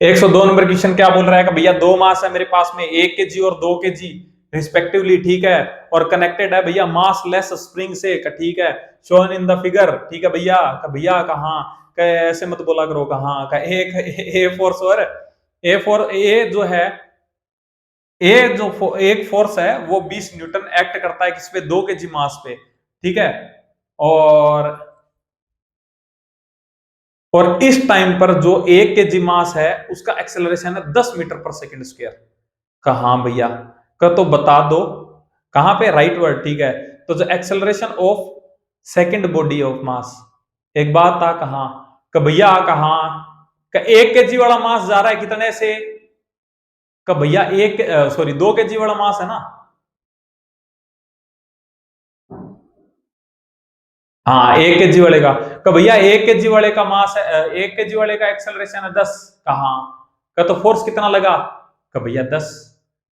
102 नंबर क्वेश्चन क्या बोल रहा है कि भैया दो मास है मेरे पास में, 1 केजी और 2 केजी रिस्पेक्टिवली, ठीक है, और कनेक्टेड है भैया मास लेस स्प्रिंग से, ठीक है, शोन इन द फिगर, ठीक है भैया। भैया कहा ऐसे मत बोला करो, कहा का एक ए फोर्स और ए जो है, एक फोर्स है वो 20 न्यूटन एक्ट करता है किस पे? 2 केजी मास पे, ठीक है, और इस टाइम पर जो 1 केजी मास है उसका एक्सेलरेशन है 10 मीटर पर सेकंड स्क्वायर। कहा भैया का तो बता दो, कहां पे? राइट वर्ड, ठीक है। तो जो acceleration of second body of mass, एक बात था, कहा का भैया, कहा का 1 केजी वाला मास जा रहा है कितने से? का भैया सॉरी 2 kg वाला मास है ना, हाँ 1 kg वाले का भैया 1 kg वाले का मास है, 1 kg वाले का एक्सेलरेशन है 10, कहा का तो फोर्स कितना लगा का भैया 10,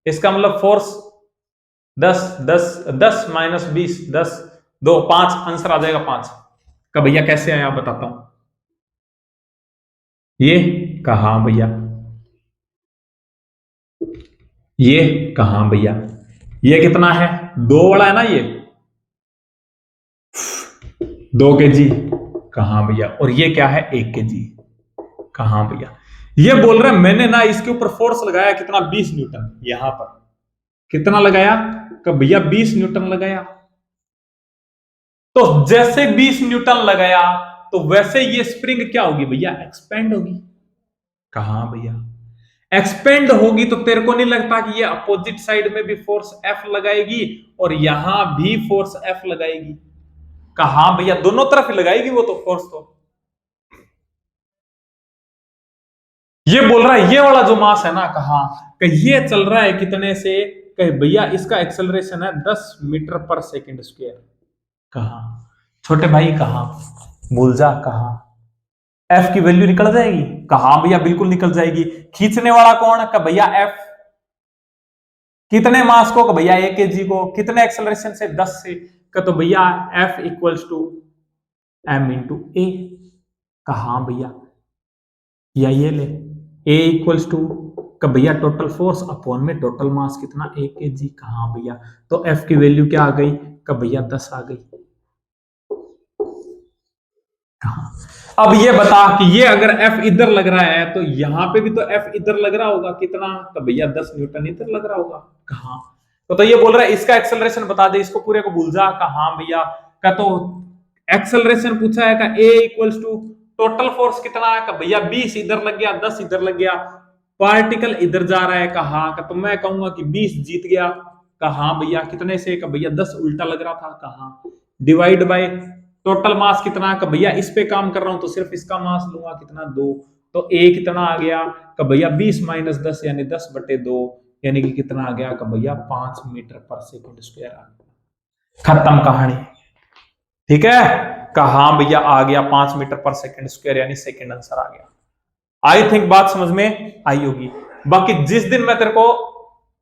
इसका मतलब फोर्स 10 10 10 माइनस 20 10 2 5, आंसर आ जाएगा 5 का भैया। कैसे आया आप बताता हूं, ये कहा भैया, ये कहा भैया, ये कितना है 2 वाला है ना, ये 2 kg कहा भैया, और ये क्या है 1 kg कहा भैया। ये बोल रहा है मैंने ना इसके ऊपर फोर्स लगाया कितना 20 न्यूटन, यहां पर कितना लगाया कि भैया 20 न्यूटन लगाया, तो जैसे 20 न्यूटन लगाया तो वैसे ये स्प्रिंग क्या होगी भैया एक्सपेंड होगी, कहा भैया एक्सपेंड होगी, तो तेरे को नहीं लगता कि ये अपोजिट साइड में भी फोर्स एफ लगाएगी और यहां भी फोर्स एफ लगाएगी, कहा भैया दोनों तरफ लगाएगी वो तो फोर्स, तो ये बोल रहा है ये वाला जो मास है ना, कहा कि ये चल रहा है कितने से, कहे भैया इसका एक्सेलरेशन है 10 मीटर पर सेकंड स्क्वायर, कहा छोटे भाई कहा भूल जा, कहा एफ की वैल्यू निकल जाएगी, कहा भैया बिल्कुल निकल जाएगी। खींचने वाला कौन है का भैया एफ, कितने मास को का भैया 1 kg को, कितने एक्सेलरेशन से 10 से का तो भैया F equals to M into A, कहा भैया या ये ले ए इक्वल्स टू का भैया टोटल फोर्स अपॉन में टोटल मास कितना 1 kg, कहा भैया तो एफ की वैल्यू क्या आ गई का भैया 10 आ गई, कहा। अब ये बता कि ये अगर एफ इधर लग रहा है तो यहां पे भी तो एफ इधर लग रहा होगा कितना तो भैया 10 न्यूटन इधर लग रहा होगा, कहा तो ये बोल रहा है इसका एक्सेलरेशन बता दे, इसको पूरे को भूल जा, कहा भैया का तो एक्सेलरेशन पूछा है का A equals to total force कितना है का भैया 20 इधर लग गया 10 इधर लग गया, पार्टिकल इधर जा रहा है, कहा का तो मैं कहूंगा कि 20 जीत गया, कहा भैया कितने से का भैया 10 उल्टा लग रहा था, कहा डिवाइड बाय टोटल मास कितना का भैया इस पे काम कर रहा हूं तो सिर्फ इसका मास लूंगा कितना 2, तो ए कितना आ गया का भैया 20 माइनस 10 यानी 10/2 यानी कि कितना आ गया का भैया 5 मीटर पर सेकंड स्क्वायर आ गया, खत्म कहानी, ठीक है, कहा भैया आ गया 5 मीटर पर सेकंड स्क्वायर यानी सेकंड आंसर आ गया। आई थिंक बात समझ में आई होगी। बाकी जिस दिन मैं तेरे को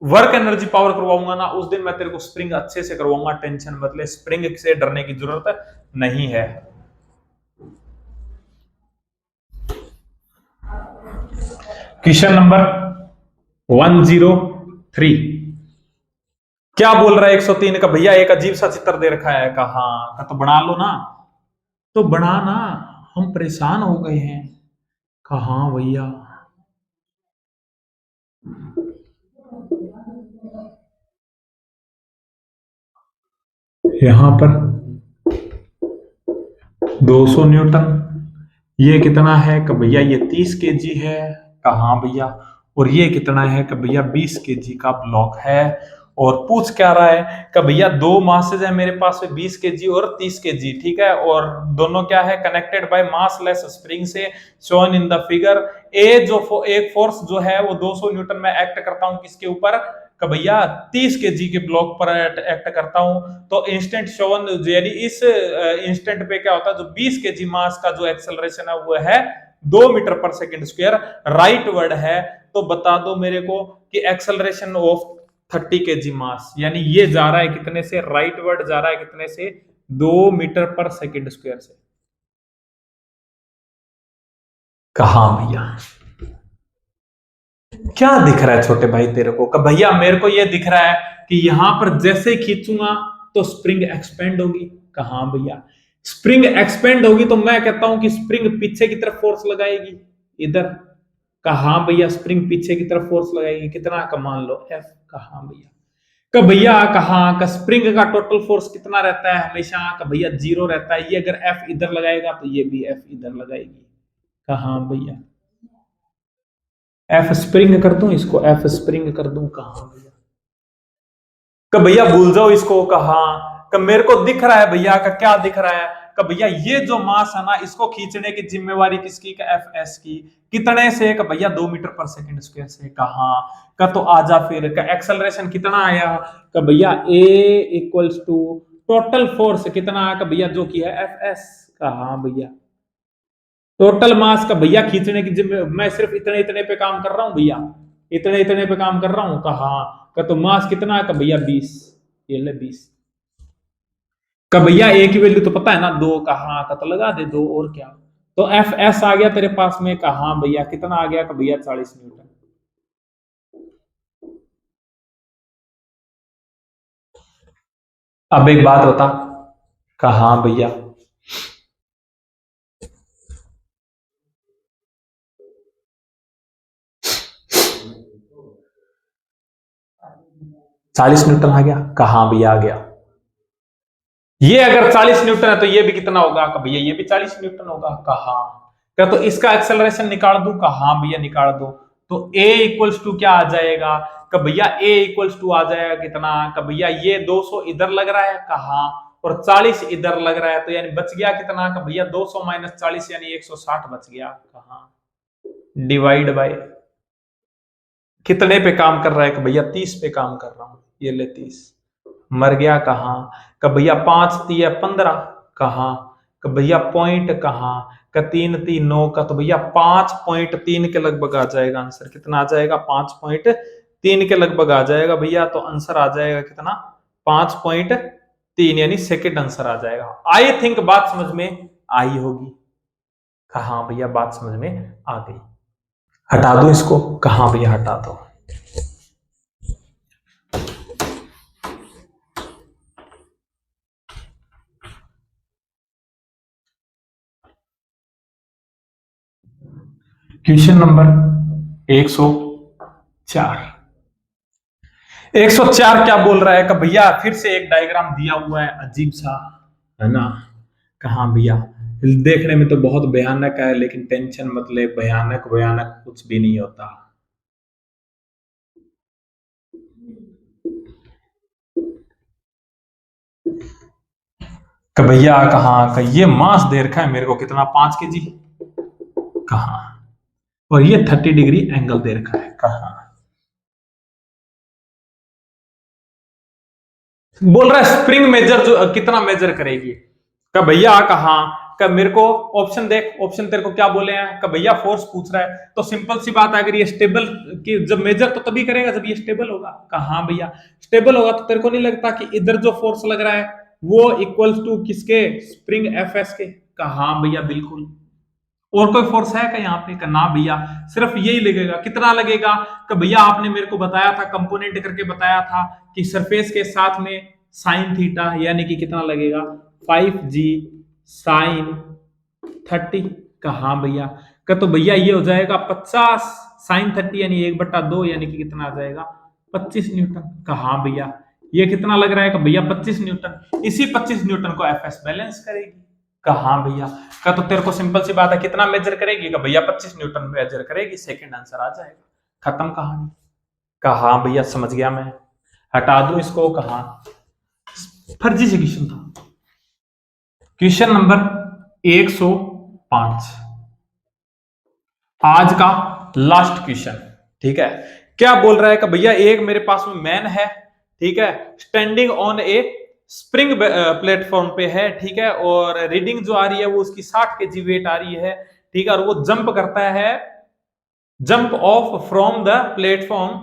वर्क एनर्जी पावर करवाऊंगा ना उस दिन मैं तेरे को स्प्रिंग अच्छे से करवाऊंगा, टेंशन मत ले, स्प्रिंग से डरने की जरूरत नहीं है। क्वेश्चन नंबर 103 क्या बोल रहा है 103 का भैया एक अजीब सा चित्र दे रखा है, कहा तो बना लो ना, तो बनाना हम परेशान हो गए हैं, कहा भैया यहां पर 200 न्यूटन, ये कितना है कि भैया ये 30 kg है, कहा भैया और ये कितना है कि भैया 20 kg का ब्लॉक है, और पूछ क्या रहा है कि भैया 2 मासेज है मेरे पास में 20 kg और 30 kg, ठीक है, और दोनों क्या है connected by mass less spring से शोन इन द फिगर, ए जो एक फोर्स जो है वो 200 न्यूटन में एक्ट करता हूं किसके ऊपर कि भैया 30 kg के ब्लॉक पर एक्ट करता हूं, तो इंस्टेंट शोन यानी इस इंस्टेंट पे क्या होता है जो 20 kg मास का जो एक्सेलरेशन है वो है 2 मीटर पर सेकंड स्क्वायर, राइट वर्ड है, तो बता दो मेरे को कि एक्सेलरेशन ऑफ 30 kg मास यानी ये जा रहा है कितने से, राइट वर्ड जा रहा है कितने से 2 मीटर पर सेकंड स्क्वायर से, कहा भैया क्या दिख रहा है छोटे भाई तेरे को कि भैया मेरे को ये दिख रहा है कि यहां पर जैसे खींचूंगा तो स्प्रिंग एक्सपेंड होगी, कहा भैया स्प्रिंग एक्सपेंड होगी, तो मैं कहता हूं कि स्प्रिंग पीछे की तरफ फोर्स लगाएगी इधर, कहा भैया स्प्रिंग पीछे की तरफ फोर्स लगाएगी कितना का मान लो एफ, कहा भैया का भैया कहा का स्प्रिंग का टोटल फोर्स कितना रहता है हमेशा का भैया 0 रहता है, ये अगर एफ इधर लगाएगा तो ये भी एफ इधर लगाएगी, कहा भैया एफ स्प्रिंग कर दूं इसको, एफ स्प्रिंग कर दूं, कहा भैया का भैया भूल जाओ इसको, कहा का मेरे को दिख रहा है भैया का क्या दिख रहा है कि भैया ये जो मास है ना इसको खींचने की जिम्मेवारी किसकी? एफ एस की। कितने से? कि भैया 2 मीटर पर सेकंड स्क्वायर से। कहा का तो आजा फिर का एक्सेलरेशन कितना आया? कि भैया ए इक्वल्स टू टोटल फोर्स कितना है? कि भैया जो की है एफ एस। कहा भैया टोटल मास का भैया खींचने की जिम्मे मैं सिर्फ इतने इतने पे काम कर रहा हूं भैया, इतने इतने पे काम कर रहा हूं। कहा का तो मास कितना है? का भैया 20। ये ले 20 का भैया ए की वैल्यू तो पता है ना 2। कहा का तो लगा दे 2 और क्या। तो एफ एस आ गया तेरे पास में। कहा भैया कितना आ गया? का भैया 40 न्यूटन। अब एक बात बता। कहा भैया 40 न्यूटन आ गया। कहा भैया आ गया। ये अगर 40 न्यूटन है तो ये भी कितना होगा? का भैया ये भी 40 न्यूटन होगा। कहा क्या तो इसका एक्सेलरेशन निकाल दूं? कहा भैया निकाल दो। तो a इक्वल्स टू क्या आ जाएगा? का भैया a इक्वल्स टू आ जाएगा कितना? का भैया ये 200 इधर लग रहा है। कहा और 40 इधर लग रहा है, तो यानी बच गया कितना? का भैया 200 माइनस 40 यानी 160 बच गया। कहा डिवाइड बाय कितने पे काम कर रहा है? कि भैया 30 पे काम कर रहा हूं। ये ले 30 मर गया। कहा का भैया 5 3 15। कहा का भैया पॉइंट। कहा का 3 3 9 का तो भैया 5.3 के लगभग आ जाएगा आंसर। कितना आ जाएगा? 5.3 के लगभग आ जाएगा भैया। तो आंसर आ जाएगा कितना? 5.3 यानी सेकंड आंसर आ जाएगा। आई थिंक बात समझ में आई होगी। कहा भैया बात समझ में आ गई। हटा दो इसको। कहा भैया हटा दो। Question number 104। 104 क्या बोल रहा है? कि भैया फिर से एक डायग्राम दिया हुआ है अजीब सा, है ना। कहा भैया देखने में तो बहुत भयानक है, लेकिन टेंशन मत ले, भयानक भयानक कुछ भी नहीं होता। कि भैया कहा का ये मास दे रखा है मेरे को कितना? 5 kg। कहा और ये 30 डिग्री एंगल दे रखा है। कहा बोल रहा है स्प्रिंग मेजर जो कितना मेजर करेगी? का भैया कहा का मेरे को ऑप्शन देख, ऑप्शन तेरे को क्या बोले हैं? का भैया फोर्स पूछ रहा है, तो सिंपल सी बात है, अगर ये स्टेबल की जब मेजर तो तभी करेगा जब ये स्टेबल होगा। कहा भैया स्टेबल होगा, तो तेरे को नहीं लगता कि इधर जो फोर्स लग रहा है वो इक्वल्स टू किसके? स्प्रिंग एफ एस के। कहा भैया बिल्कुल। और कोई फोर्स है क्या यहाँ पे? का ना भैया सिर्फ यही लगेगा। कितना लगेगा? कि भैया आपने मेरे को बताया था, कंपोनेंट करके बताया था कि सरफेस के साथ में साइन थीटा, यानी कि कितना लगेगा? 5g sign 30। कहा भैया का तो भैया ये हो जाएगा 50 साइन 30 यानी 1/2 यानी कि कितना आ जाएगा? 25 न्यूटन। कहा भैया ये कितना लग रहा है? कि भैया 25 न्यूटन। इसी 25 न्यूटन को एफ एस बैलेंस करेगी। कहा भैया का तो तेरे को सिंपल सी बात है, कितना मेजर करेगी? का भैया 25 न्यूटन मेजर करेगी। सेकंड आंसर आ जाएगा। खत्म कहानी। कहा भैया समझ गया मैं, हटा दो इसको। कहा फर्जी से क्वेश्चन था। क्वेश्चन नंबर 105 आज का लास्ट क्वेश्चन। ठीक है, क्या बोल रहा है? कि भैया एक मेरे पास में मैन है, ठीक है, standing on A spring platform पे है, ठीक है, और रीडिंग जो आ रही है वो उसकी 60 kg वेट आ रही है, ठीक है, और वो जंप करता है, jump of from the platform,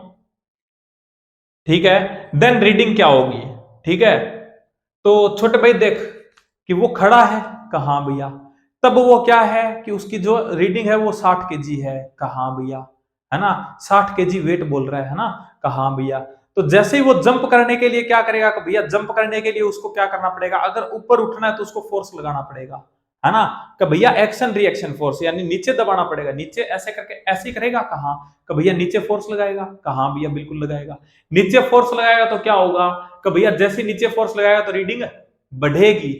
ठीक है, देन रीडिंग क्या होगी? ठीक है, तो छोटे भाई देख कि वो खड़ा है। कहा भैया तब वो क्या है कि उसकी जो रीडिंग है वो 60 kg है। कहा भैया है ना, 60 kg वेट बोल रहा है ना। कहा भैया तो जैसे ही वो जंप करने के लिए क्या करेगा? कि भैया जंप करने के लिए उसको क्या करना पड़ेगा? अगर ऊपर उठना है तो उसको फोर्स लगाना पड़ेगा, है ना। कि भैया एक्शन रिएक्शन फोर्स, यानी नीचे दबाना पड़ेगा, नीचे ऐसे करके ऐसे ही करेगा। कहा कि भैया नीचे फोर्स लगाएगा। कहा भैया बिल्कुल लगाएगा। नीचे फोर्स लगाएगा तो क्या होगा? कि भैया जैसे नीचे फोर्स लगाएगा तो रीडिंग बढ़ेगी,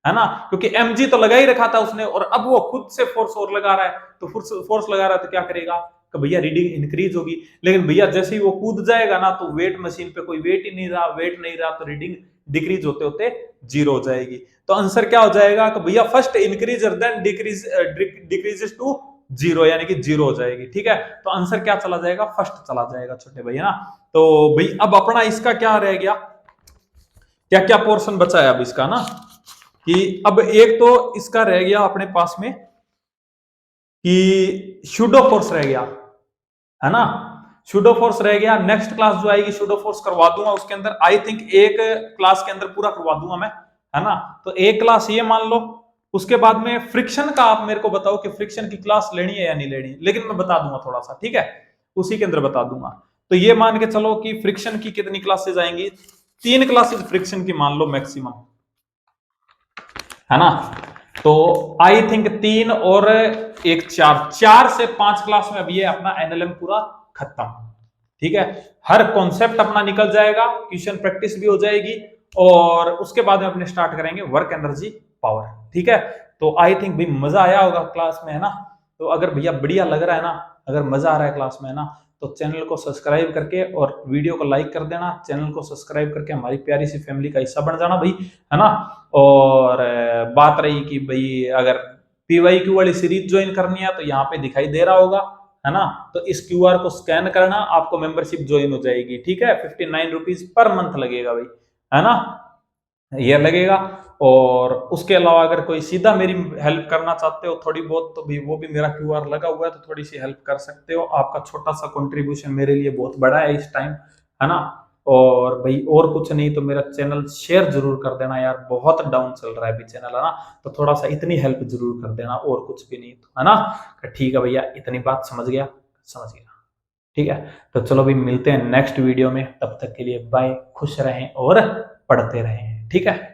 है ना, क्योंकि mg तो लगा ही रखा था उसने, और अब वो खुद से फोर्स और लगा रहा है, तो फोर्स लगा रहा है तो क्या करेगा? कि भैया रीडिंग इंक्रीज होगी। लेकिन भैया जैसे ही वो कूद जाएगा ना, तो वेट मशीन पे कोई वेट ही नहीं रहा, वेट नहीं रहा, तो रीडिंग डिक्रीज होते होते 0 हो जाएगी। तो आंसर क्या हो जाएगा कि भैया first increase then decreases to zero, यानी कि जीरो हो जाएगी। ठीक है, तो आंसर क्या चला जाएगा, फर्स्ट चला जाएगा छोटे भैया ना। तो भाई अब अपना इसका क्या रह गया, क्या क्या पोर्शन बचा है अब इसका ना, कि अब एक तो इसका रह गया अपने पास में कि शूडो फोर्स रह गया, है ना, शूडो फोर्स रह गया। नेक्स्ट क्लास जो आएगी शूडो फोर्स करवा दूंगा, उसके अंदर आई थिंक एक क्लास के अंदर पूरा करवा दूंगा मैं, है ना। तो एक क्लास ये मान लो, उसके बाद में फ्रिक्शन का आप मेरे को बताओ कि फ्रिक्शन की क्लास लेनी है या नहीं लेनी, लेकिन मैं बता दूंगा थोड़ा सा, ठीक है, उसी के अंदर बता दूंगा। तो ये मान के चलो कि फ्रिक्शन की कितनी क्लासेस आएंगी, 3 क्लासेस फ्रिक्शन की मान लो मैक्सिमम, है ना। तो आई थिंक 3 और 1 4 से 5 क्लास में अब ये अपना एनएलएम पूरा खत्म। ठीक है, हर कॉन्सेप्ट अपना निकल जाएगा, क्वेश्चन प्रैक्टिस भी हो जाएगी, और उसके बाद में अपने स्टार्ट करेंगे वर्क एनर्जी पावर। ठीक है, तो आई थिंक भाई मजा आया होगा क्लास में, है ना। तो अगर भैया बढ़िया लग रहा है ना, अगर मजा आ रहा है क्लास में, है ना, तो चैनल को सब्सक्राइब करके और वीडियो को लाइक कर देना, चैनल को सब्सक्राइब करके हमारी प्यारी सी फैमिली का हिस्सा बन जाना भाई, है ना। और बात रही कि भाई अगर PYQ वाली सीरीज ज्वाइन करनी है तो यहाँ पे दिखाई दे रहा होगा, है ना। तो इस QR को स्कैन करना, आपको मेंबरशिप ज्वाइन हो जाएगी। ठीक है, 59 रुपीज पर मंथ लगेगा भाई, है ना, ये लगेगा। और उसके अलावा अगर कोई सीधा मेरी हेल्प करना चाहते हो थोड़ी बहुत, तो भी वो भी मेरा QR लगा हुआ है, तो थोड़ी सी हेल्प कर सकते हो। आपका छोटा सा कंट्रीब्यूशन मेरे लिए बहुत बड़ा है इस टाइम, है ना। और भाई और कुछ नहीं तो मेरा चैनल शेयर जरूर कर देना यार, बहुत डाउन चल रहा है अभी चैनल, है ना। तो थोड़ा सा इतनी हेल्प जरूर कर देना, और कुछ भी नहीं तो, है ना। ठीक है भैया, इतनी बात समझ गया, समझ गया। ठीक है, तो चलो भी मिलते हैं नेक्स्ट वीडियो में, तब तक के लिए बाय, खुश रहें और पढ़ते रहें। ठीक है।